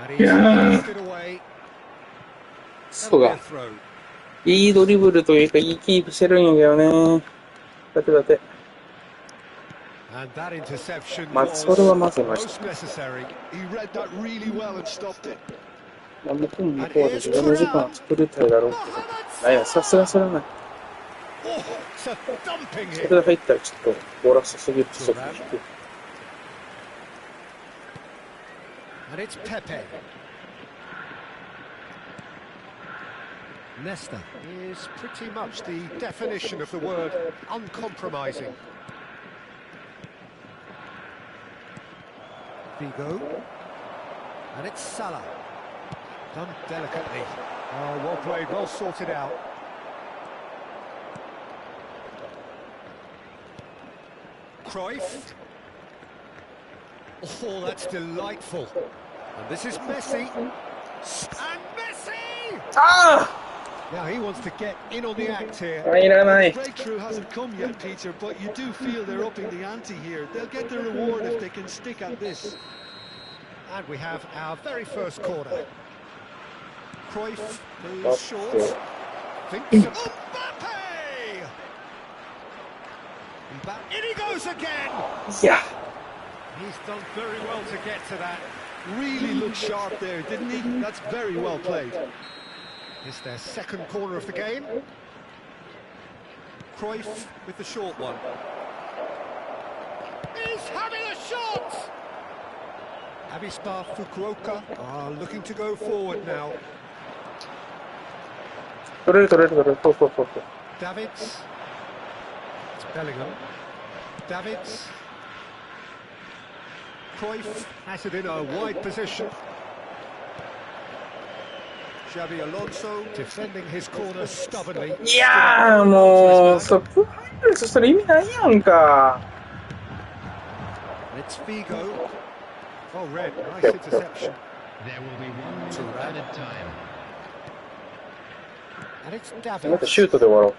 And he's passed it away. そう That'll be が a。throw. いいドリブルというか、いいキープしてるんやけどね。だってだって。 And that interception まあ、 was それはまずまし most necessary. He read that really well and stopped it. た。向こうも向こうで自分の時間を作りたいだろうけど。いや、さすがにそれはない。 Oh, it's a dumping そ hit. れで入ったらちょっと、ボーラスすぎるとちょっと低い。 And it's Pepe. Nesta is pretty much the definition of the word uncompromising. Figo. And it's Salah. Done delicately. Oh, well played, well sorted out. Cruyff. Oh, that's delightful. And this is Messi. And Messi! Ah! Now he wants to get in on the act here. Breakthrough hasn't come yet, Peter, but you do feel they're upping the ante here. They'll get the reward if they can stick at this. And we have our very first corner. Cruyff moves short. Thinks of Mbappe! In he goes again! Yeah. He's done very well to get to that. Really looked sharp there, didn't he? That's very well played. It's their second corner of the game. Cruyff with the short one. He's having a shot! Avispa Fukuoka are looking to go forward now. Davids. It's Bellingham. Davids. Cruyff has it in a wide position. Xabi Alonso defending his corner stubbornly. いやーもう、そしたら意味ないやんか。 It's Figo. Oh, Red, nice interception. There will be 1 minute added time. And it's また Davids. シュートで終わろ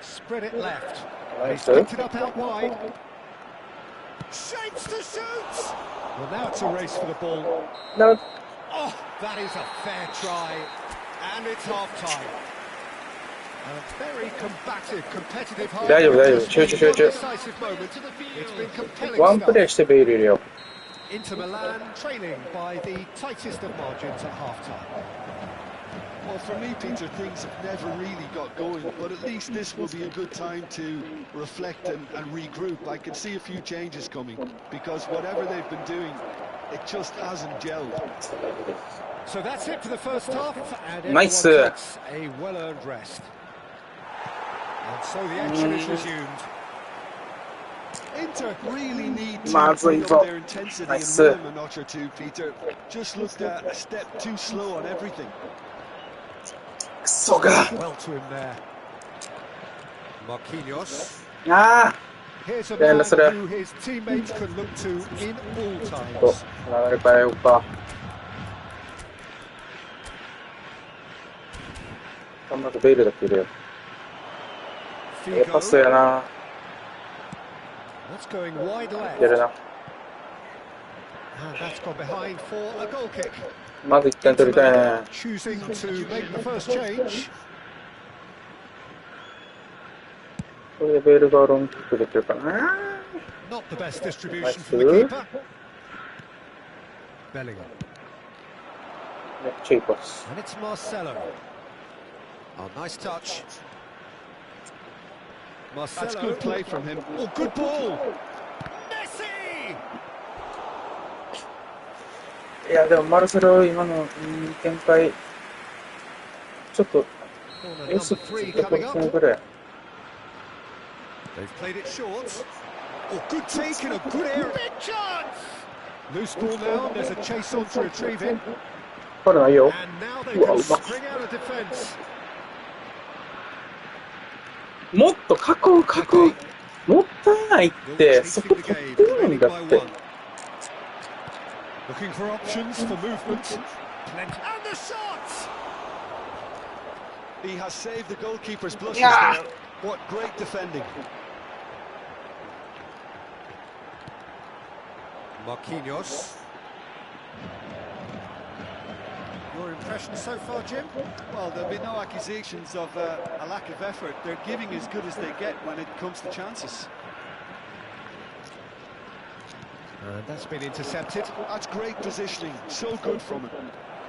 Spread it left. う。ナイ He's ス。 picked it up out wide. Shapes to shoot! Well, now it's a race for the ball. Oh, that is a fair try. And it's half-time. A very combative, competitive half. 大丈夫、大丈夫。集中、集中。 Decisive moment. It's been compelling ワンプレー stuff. してベイルいるよ。 Inter Milan trailing by the tightest of margins at half-time. Well, for me, Peter, things have never really got going, but at least this will be a good time to reflect and regroup. I can see a few changes coming, because whatever they've been doing, it just hasn't gelled. So that's it for the first half, and Nice. everyone takes a well-earned rest. And so the action is resumed. Inter really need to Mad bring info. up their intensity Nice. and rhythm a notch or two, Peter. Just looked a step too slow on everything. クソが。 Well to him there. Marquinhos. あ Here's a Yeah, man that's it. who his teammates can look to in all ーと、 times. 流れ変えようか。まずベイルだけ入れよう。パス Figo. やな。 That's going wide やる left. な。 And that's gone behind for a goal kick. まず1点取りたいね。 Choosing to make the first change. これでベイルがロングキックできるかな。 Not the best distribution Nice. from the keeper. Bellingham. めっちゃいいパス。 And it's Marcelo. Oh, nice touch. Marcelo. That's good play from him. Oh, good ball. Messi! いや、でもマルセロ今の展開、ちょっと Corner よす number 3ぎたか coming も up. しれないぐらい。 They've played it short. Oh, good take in a good area. Big chance! Loose ball now, and there's a chase on to retrieve it. ファウルないよ。 And now they Whoa, can my- spring out of defence. もっと囲う。もったいないって、そこ取ってるんだって。 Looking for options for movement. And the shot! He has saved the goalkeeper's blushes Yeah. there. What great defending. Marquinhos. Your impression so far, Jim? Well, there'll be no accusations of a lack of effort. They're giving as good as they get when it comes to chances. And that's been intercepted. That's great positioning. So good from him.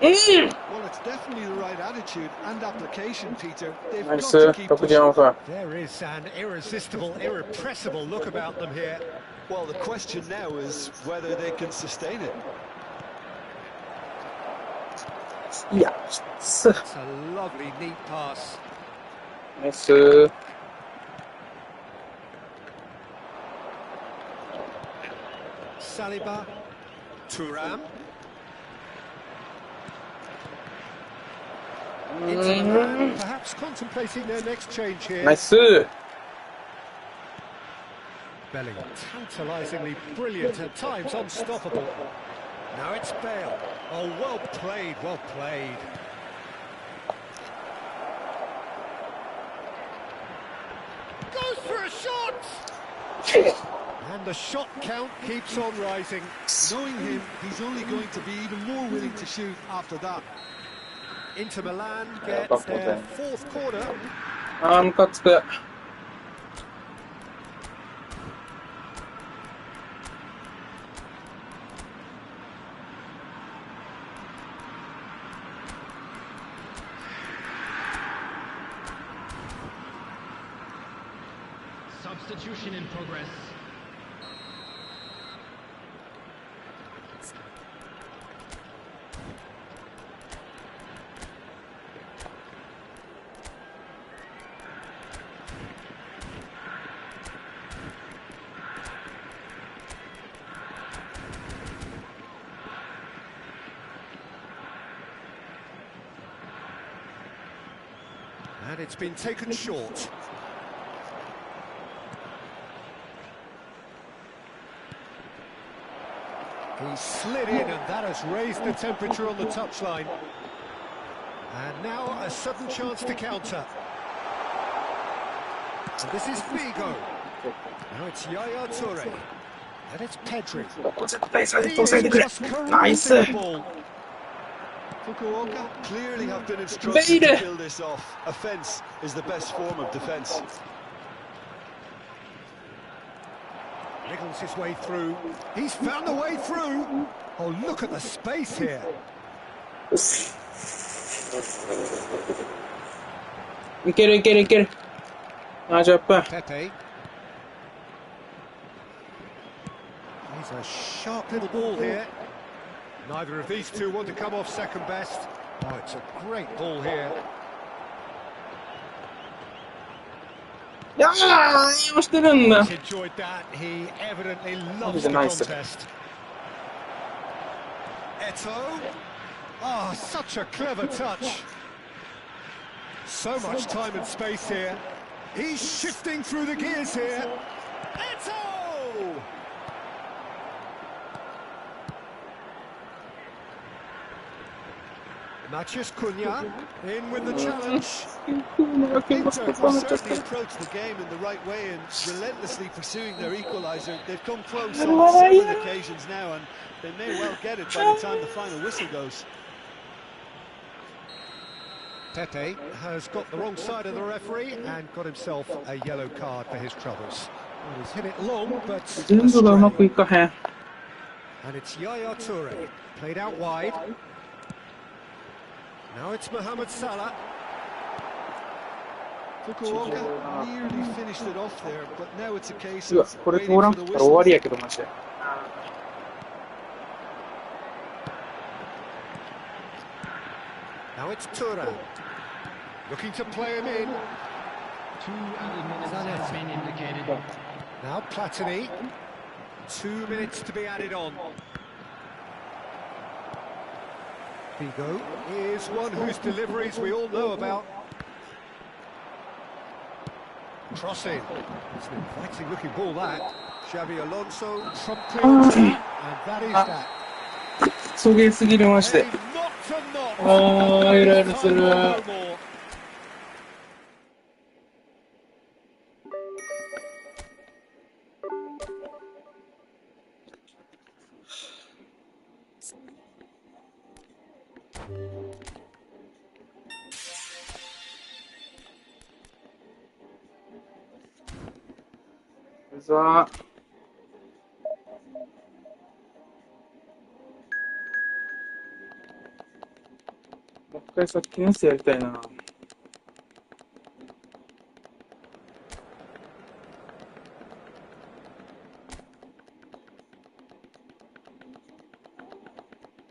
うん。 Well, it's definitely the right attitude and application, Peter. They've ナイ got ス。 to keep 6 pushing. 点オフ。 There is an irresistible, irrepressible look about them here. Well, the question now is whether they can sustain it. いや、きつ。 It's a lovely, neat pass. ナイス。Saliba. Thuram. Into Milan, perhaps contemplating their next change here. ナイス。 Bellingham, tantalisingly brilliant, at times unstoppable. Now it's Bale. Oh, well played, well played. Goes for a shot! And the shot count keeps on rising. Knowing him, he's only going to be even more willing to shoot after that. Inter Milan get their fourth corner. あー、ムカつく。Substitution in progress. And it's been taken short. He slid in, and that has raised the temperature on the touchline. And now a sudden chance to counter. And this is Figo. Now it's Yaya Toure. And it's Pedri. ここ絶対され He て抑え is てくれ。 just ナイス。 caressing the ball. Fukuoka clearly have been instructed Bale. to kill this off. Offence is the best form of defence. Wriggles his way through. He's found the way through. Oh, look at the space here. いけるいけるいける。あ、ジャパン。 Pepe. He's a sharp little ball here. Neither of these two want to come off second best. Oh, it's a great ball here. いやー、押してるんだ。 He's enjoyed that. He evidently loves He's a the nice- contest. Eto'o. Oh, such a clever touch. So much time and space here. He's shifting through the gears here. Eto'o! Matías Cunha in with the challenge. Inter have certainly approached the game in the right way and relentlessly pursuing their equaliser. They've come close on several occasions now, and they may well get it by the time the final whistle goes. Pepe has got the wrong side of the referee and got himself a yellow card for his troubles. Well, he's hit it long, but 全部がうまくい astray. かへん。 And it's Yaya Toure, played out wide. Now it's Mohamed Salah. Fukuoka nearly finished it off there, but now it's a case うわ、 of これ waiting 通ら for ん the かったら終わり whistle. やけど、マジで。 Now it's Thuram, looking to play him in. 2 added minutes have been indicated. Now Platini, 2 minutes to be added on. Figo is one whose deliveries we all know about. Crossing. It's an inviting looking ball, that. Xabi Alonso promptly on top, and that is that. そげすぎるマジ A で。 not to not. あー、イライラする。 No more. さあ。もう一回さっきのやつやりたいな。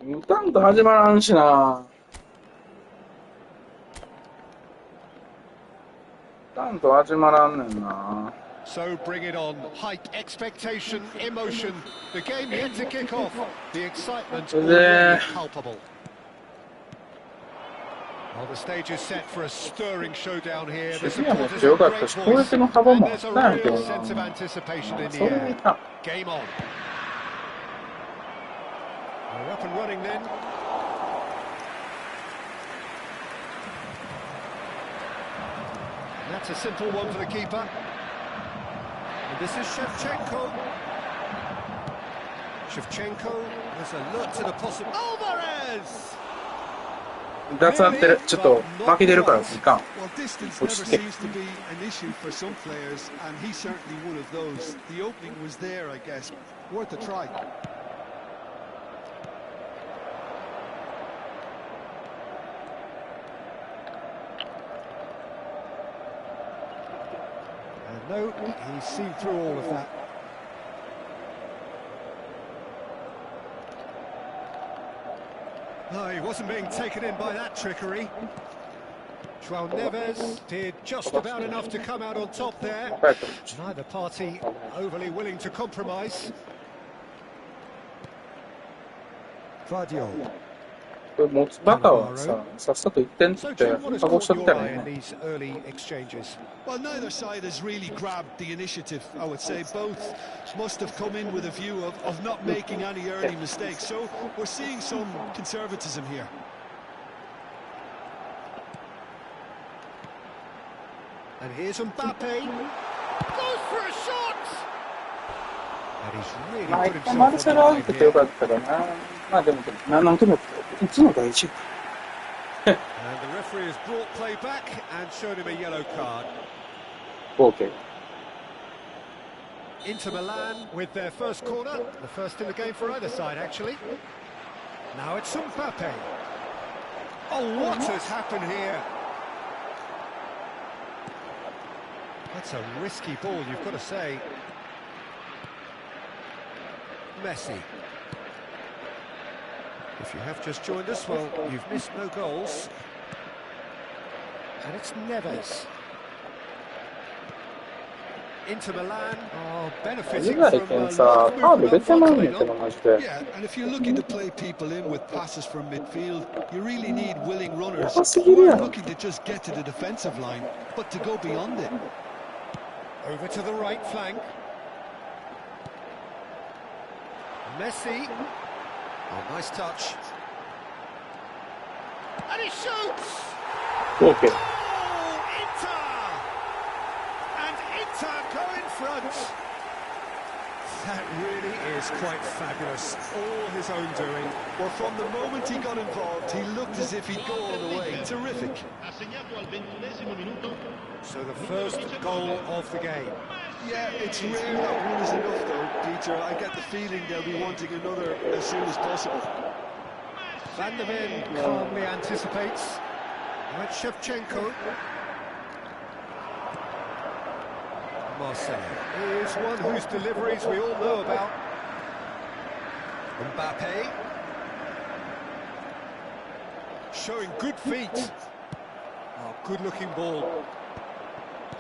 歌んと始まらんしな。なんと始まらんねんな。 So bring it on. Hype, expectation, emotion. The game yet to kick off. The excitement already palpable. Well, the stage is set for a stirring showdown here. The supporters have great voice, and there's a real sense of anticipation in the air. Game on. We're up and running then. And that's a simple one for the keeper. And this is Shevchenko. Shevchenko has alert to the possible. Alvarez! 脱合ってる。ちょっと負けてるからいかん。 Well, distance never seems to be an issue for some players, and he's certainly one of those. The opening was there, I guess. Worth a try. And no, he's seen through all of that. Oh, he wasn't being taken in by that trickery. João Neves did just about enough to come out on top there. Neither party overly willing to compromise. Vardio. 持つバカはさ、さっさと1点 So, って Jim, what has かごし caught たみた your い eye な in ね。 these early exchanges? Well, neither side has really grabbed the initiative, I would say. Both must have come in with a view of not making any early mistakes. So we're seeing some conservatism here. And here's Mbappe. Goes for a shot! And he's really まあ、 put 一回マル himself セ on ロ the 合 line っててよ here. かったかな。まあでも、何ともいつも大事。 And the referee has brought play back and shown him a yellow card. OK。 Inter Milan with their first corner, the first in the game for either side, actually. Now it's Mbappe. Oh, what has happened here? That's a risky ball, you've got to say. Messi. If you have just joined us, well, you've missed no goals. And it's Neves. Inter Milan are benefiting from a lot of movement up front, you know. Yeah, and if you're looking to play people in with passes from midfield, you really need willing runners What's the who aren't idea? looking to just get to the defensive line, but to go beyond it. Over to the right flank. Messi. Oh, nice touch. And he shoots! OK。 Oh, Inter! And Inter go in front. That really is quite fabulous. All his own doing. Well, from the moment he got involved, he looked as if he'd go all the way. Terrific. Ha segnato al 21esimo minuto. So the first goal of the game. Yeah, it's rare that one is enough, though, Peter. I get the feeling they'll be wanting another as soon as possible. Van der Ven calmly anticipates. Right, Shevchenko. Marcelo is one whose deliveries we all know about. Mbappe. Showing good feet. Oh, good-looking ball.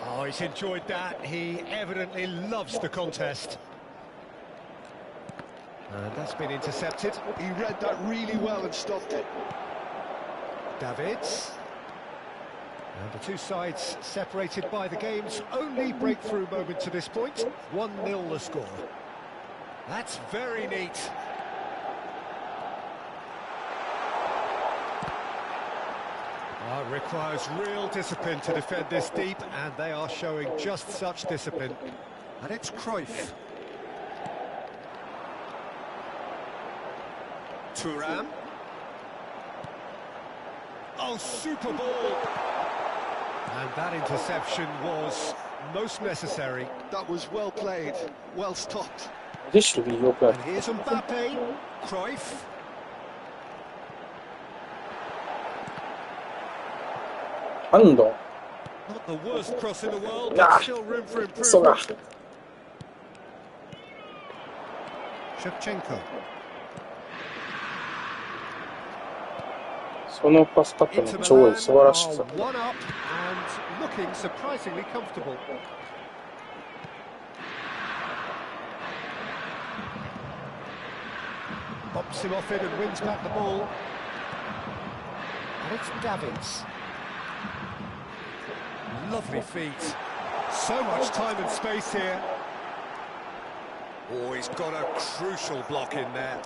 Oh, he's enjoyed that. He evidently loves the contest. And that's been intercepted. He read that really well and stopped it. Davids. And the two sides separated by the game's only breakthrough moment to this point. 1-0 the score. That's very neat. Oh, it requires real discipline to defend this deep, and they are showing just such discipline. And it's Cruyff. Thuram. Oh, super ball! And that interception was most necessary. That was well played, well stopped. This should be your play. And here's Mbappe. Cruyff. Hand on. Not the worst cross in the world, Ah, but still room for So improvement. Shevchenko. そのパスカットの超素晴らしさ。 One up and looking looking surprisingly comfortable. Bumps him off it and wins back the ball. And it's Davids. Lovely feet. So much time and space here. Oh, he's got a crucial block in there.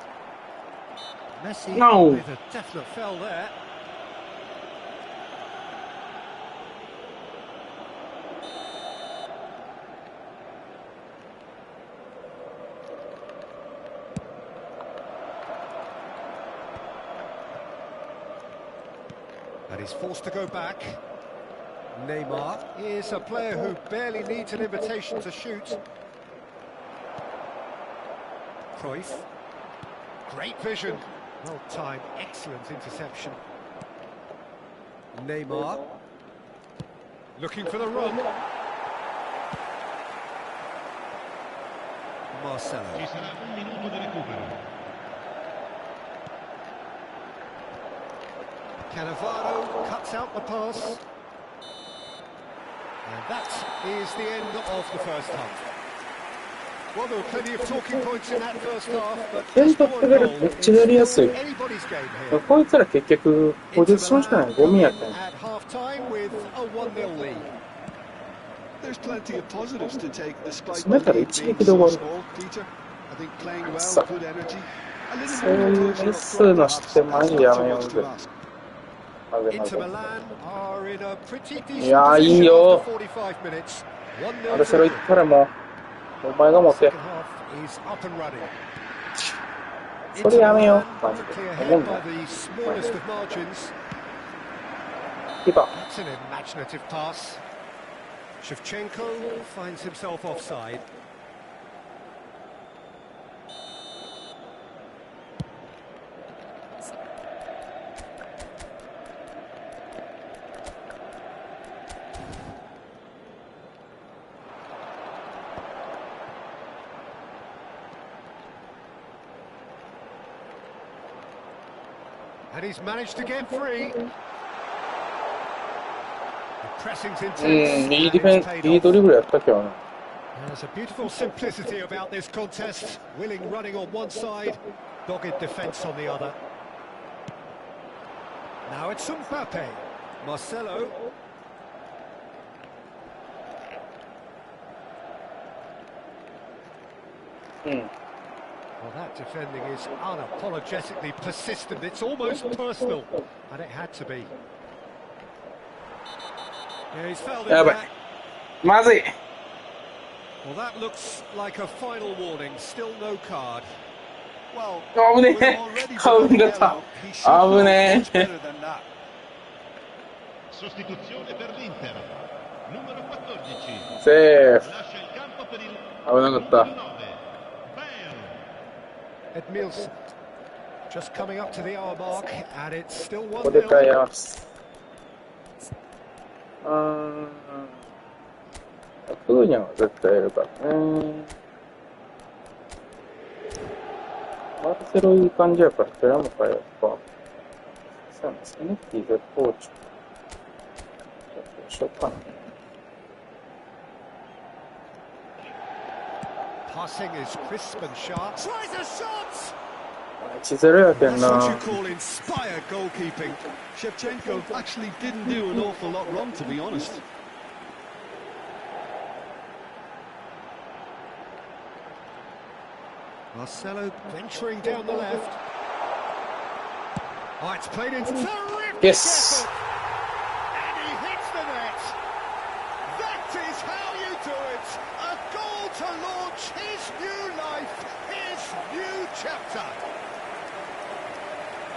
Messi with a definite foul there. And he's forced to go back. Neymar is a player who barely needs an invitation to shoot. Cruyff. Great vision. Well timed, excellent interception. Neymar. Looking for the run. Marcelo. Ci sarà un minuto di recupero. Cannavaro cuts out the pass. And that is the end of the first half. Well, there were plenty of talking points in that first half, but just one goal. It's still anybody's game here. こいつら結局ポジションしかないゴミやったんや。 At half-time with a 1-0 lead. There's plenty of positives to take despite the 詰めたら lead 一 being 撃で終わ so る。 small, Peter. I think playing well, さ good energy. A little そうい bit う more ミ closer ス up の front, して前 perhaps. にや Not め too よう much ぜ。 to ask. 混ぜ混 Inter ぜ。 Milan are in a pretty decent いや、いい position よ。 after 45 minutes. 1-0 マルセロ to 行ったらもう、お前が持て。 second half is up and running. それやめよう。マジ Quickly で。 ahead 思うん by だ。 the smallest of margins. キーパー。 That's an imaginative pass. Shevchenko finds himself offside. And he's managed to get free. The pressing's intense. いいディフェン、いいドリブルやったけどね。 There's a beautiful simplicity about this contest. Willing running on one side, dogged defence on the other. Now it's Mbappe. Marcelo. Well, that defending is unapologetically persistent. It's almost personal, and it had to be. Yeah, he's fouled it Yeah, but- back. まずい。 Well, that looks like a final warning. Still no card. Well, 危ね with え。 already 顔 below になった。 yellow, he should 危 know ね much え。 better than that. Sostituzione per l'Inter. Numero 14. セーフ。 Lascia il campo per il 危なかった。 numero 9. Bale. Edmilson just coming up to the hour mark, and it's still ここで変え 1-0. ます。フーニャは絶対やるからね。マルセロいい感じやから、それも変えようか。そうなんですね。ティー絶好調。どうしようかな。 Passing is crisp and sharp. Tries a shot! 1-0やけん That's な。 what you call inspired goalkeeping. Shevchenko actually didn't do an awful lot wrong, to be honest. Marcelo venturing down the left. Oh, it's played into terrific Yes. effort. And he hits the net. That is how you do it. A goal to launch his new life, his new chapter.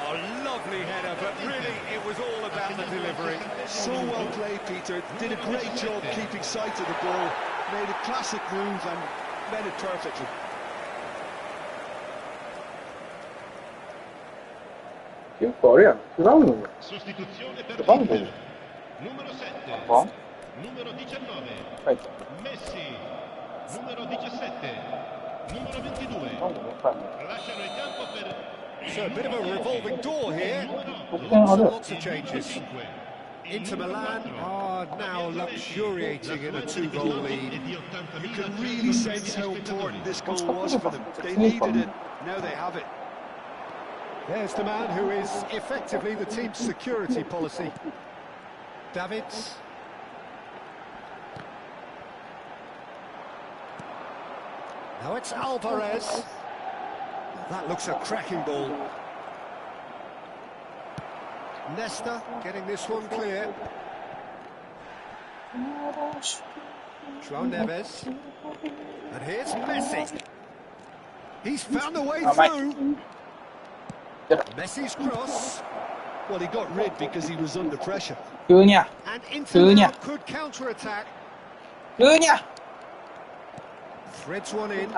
A lovely header, but really it was all about the delivery. So well played, Peter. Did a great job keeping sight of the ball. Made a classic move and made it perfectly. 結構あれやん。違うの Sostituzione per Vamos. l'Inter. Numero 7. Ah. Numero 19. はい。 Messi. Numero 17. Numero 22. なんでわかんない。 Lasciano il campo per So a bit of a revolving door here. Okay, Lots and I'll do it. lots of changes. Inter Milan are now luxuriating in a 2-goal lead. You can really sense how important this goal was for them. They needed it, now they have it. There's the man who is effectively the team's security policy. Davids. Now it's Alvarez. That looks a cracking ball. Nesta getting this one clear. João Neves. And here's Messi. He's found a way through. Messi's cross. Well, he got rid because he was under pressure. Cunha. And Inter now could counter-attack. Cunha. Threads one in.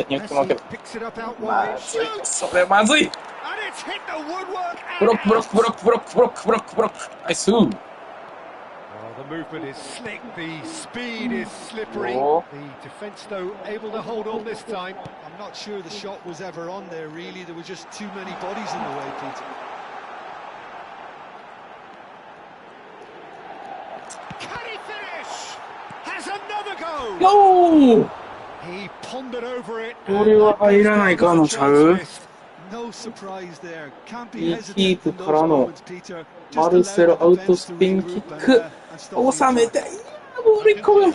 Nie chcę mogę. Messi picks it up out wide. Sobie mazuj. And it's hit the woodwork. Brok. I see. Well, the movement is slick, the speed is slippery. The defence, though, able to hold on this time. I'm not sure the shot was ever on there, really. There were just too many bodies in the way, Peter. Can he finish? Has another go. No! He pondered over it. これは入らないかのちゃう No surprise there. Can't be いい hesitant キープ in か those らの moments, Peter. マルセロアウトスピンキック収めて、いやボール1個分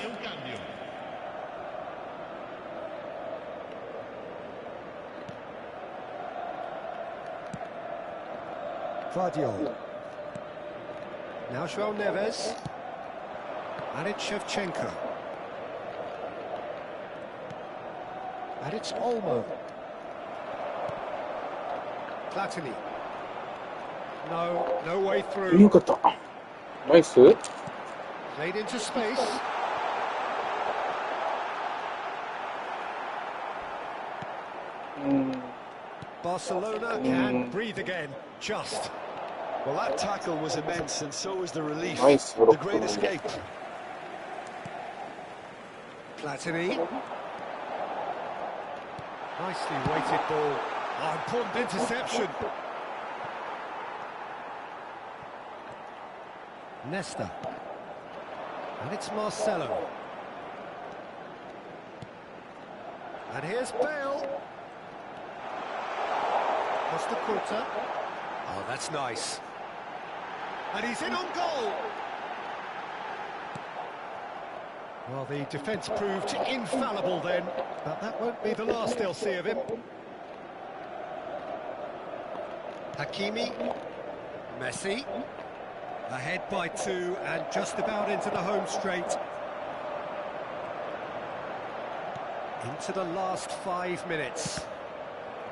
Vardiol. Now João Neves. And it's Shevchenko. And it's Olmo. Platini. No way よ through. かったナイス Played into space. Barcelona can breathe again. Just. Well, that tackle was immense, and so was the relief. Nice The block. great escape. Platini. Nicely weighted ball. Oh, important interception. Nesta. And it's Marcelo. And here's Bale. Costa Curta. Oh, that's nice. And he's in on goal. Well, the defence proved infallible then, but that won't be the last they'll see of him. Hakimi. Messi. Ahead by 2 and just about into the home straight. Into the last 5 minutes.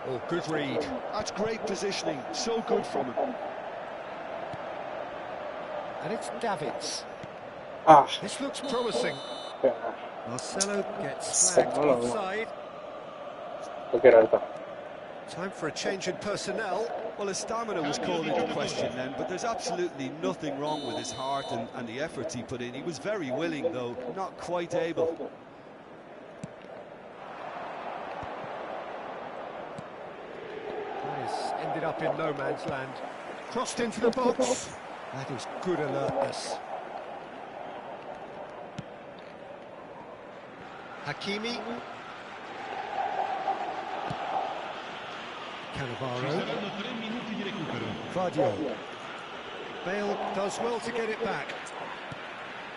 Oh, good read. That's great positioning. So good from him. And it's Davids. あ This looks promising. あ Marcelo gets flagged offside. かけられた Time for a change in personnel. Well, his stamina was called into question then, but there's absolutely nothing wrong with his heart and the efforts he put in. He was very willing, though, not quite able. This ended up in no man's land. Crossed into the box. That is good alertness. Hakimi. Cannavaro. Vardiol. Bale does well to get it back.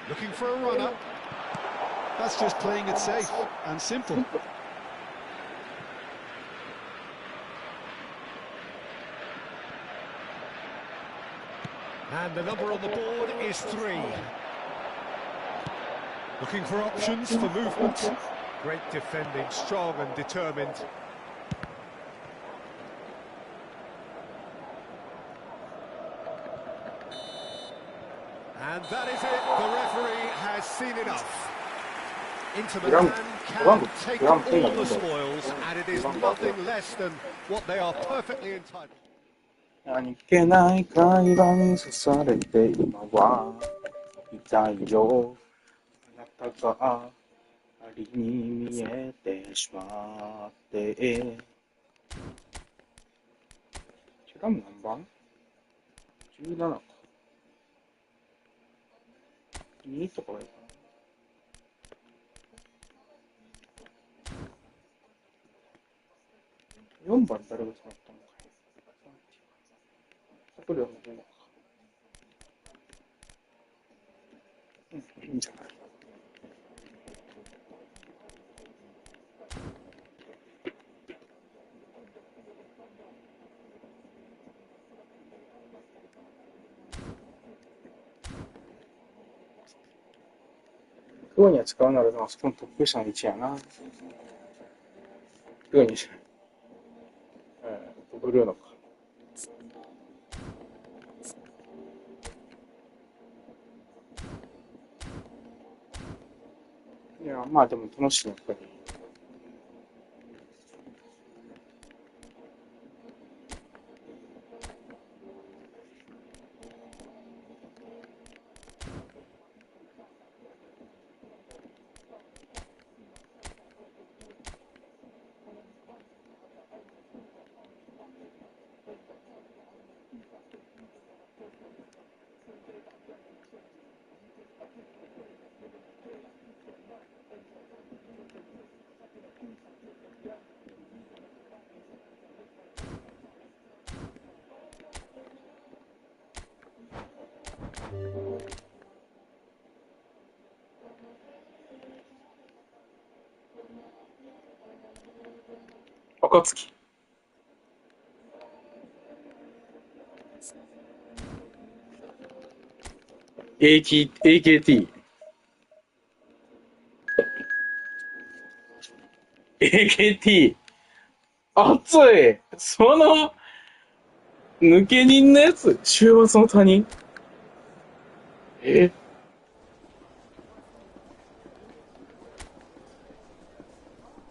Looking for a runner. That's just playing it safe and simple. And the number on the board is 3. Looking for options for movement. Great defending, strong and determined. And that is it. The referee has seen enough. Inter Milan can take all the spoils, and it is nothing less than what they are perfectly entitled. 何気ない会話に刺されて今は痛いよあなたが仮に見えてしまってキュラム何番 ?17 か2とかがいいかな。4番誰が使ったのか。これはもういいんじゃない。クーには使うならあそこのトップ下の位置やな。クーにブルーのか。いや、まあでも楽しいやっぱり。暁。AKT。AKT。熱い。その、抜け人のやつ、週末の他人。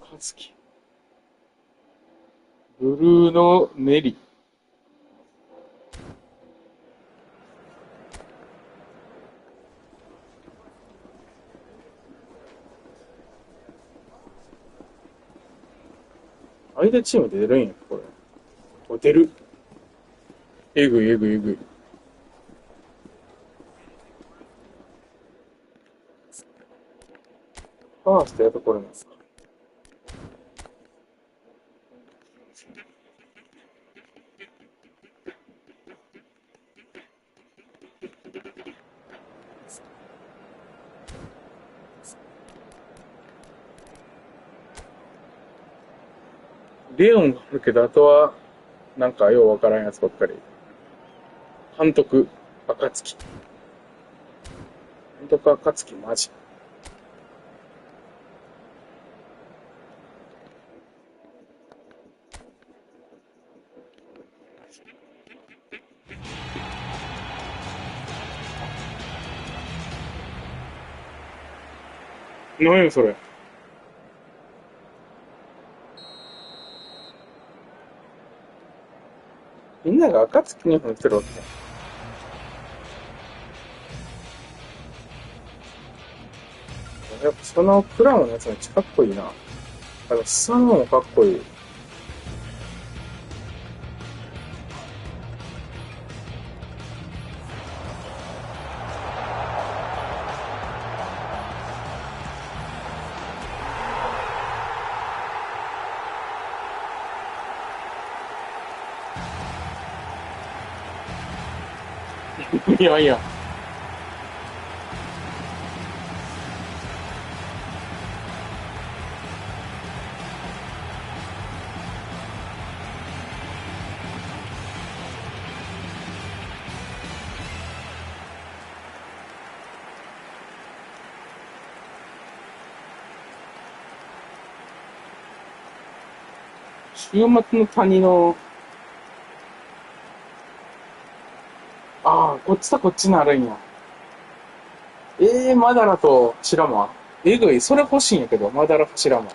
暁。ブルーのネリ。相手チームで出るんや、これ。出る。えぐいえぐいえぐい。ファーストやっとこれなんですか。レオンがあるけど、あとは、なんかようわからんやつばっかり。監督、暁。監督、暁、マジ。何やそれ。みんなが暁に本来てるわけね。やっぱそのクラウンのやつめっちゃかっこいいな。スサノオもかっこいい。いやいや。週末の谷の、こっちとこっちになるんや。マダラとシラマ。えぐい、それ欲しいんやけど、マダラとシラマ。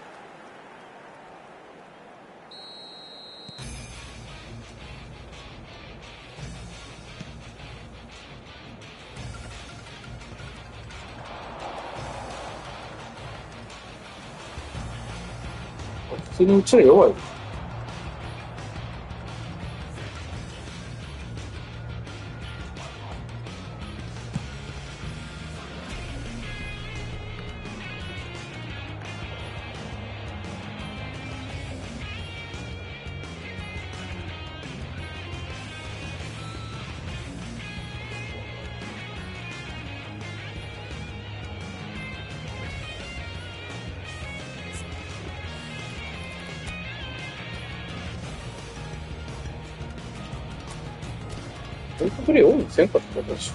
普通にうちら弱い。ポイントプレイオンにせんかったでしょ。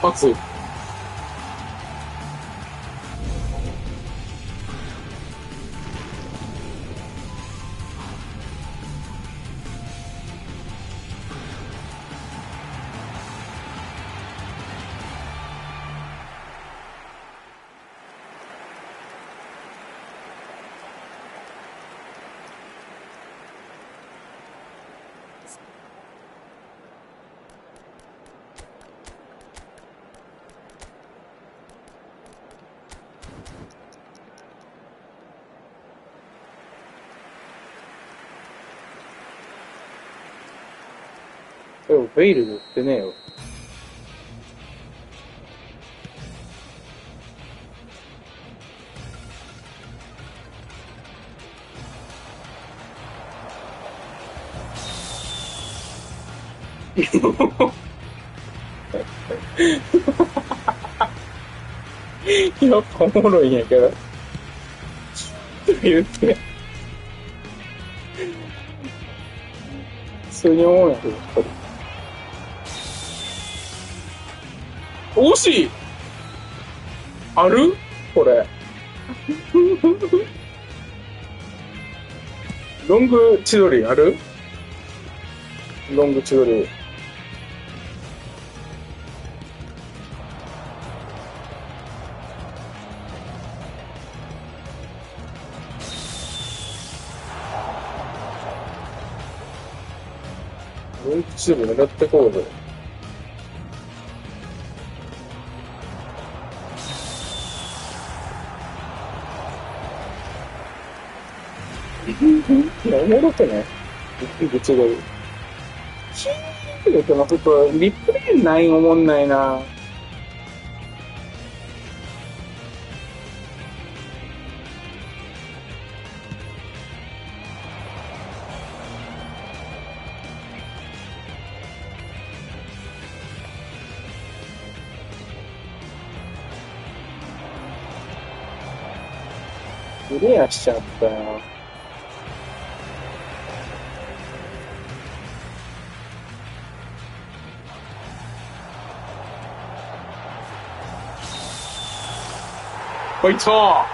熱い。でも、ベイルで売ってねえよ。やっぱおもろいんやけど。言って。普通に思うんやけど、やっぱり。惜しいあるこれ。ロング千鳥あるロング千鳥。ロング千鳥狙ってこうぜ。おもろくねぶちどり。シーンって言ってますと、リプレイないおもんないな。クリアしちゃったよ。こいつは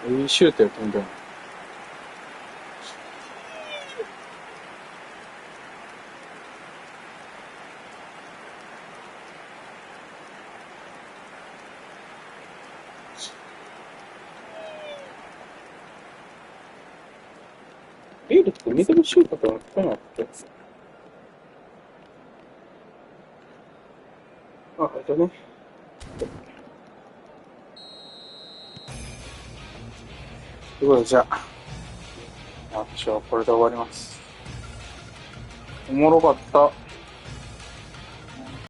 いいシュートやったんだよ。ビールってミドルシュートとか来なかった？あ、ね。ということで、じゃあ、私はこれで終わります。おもろかった。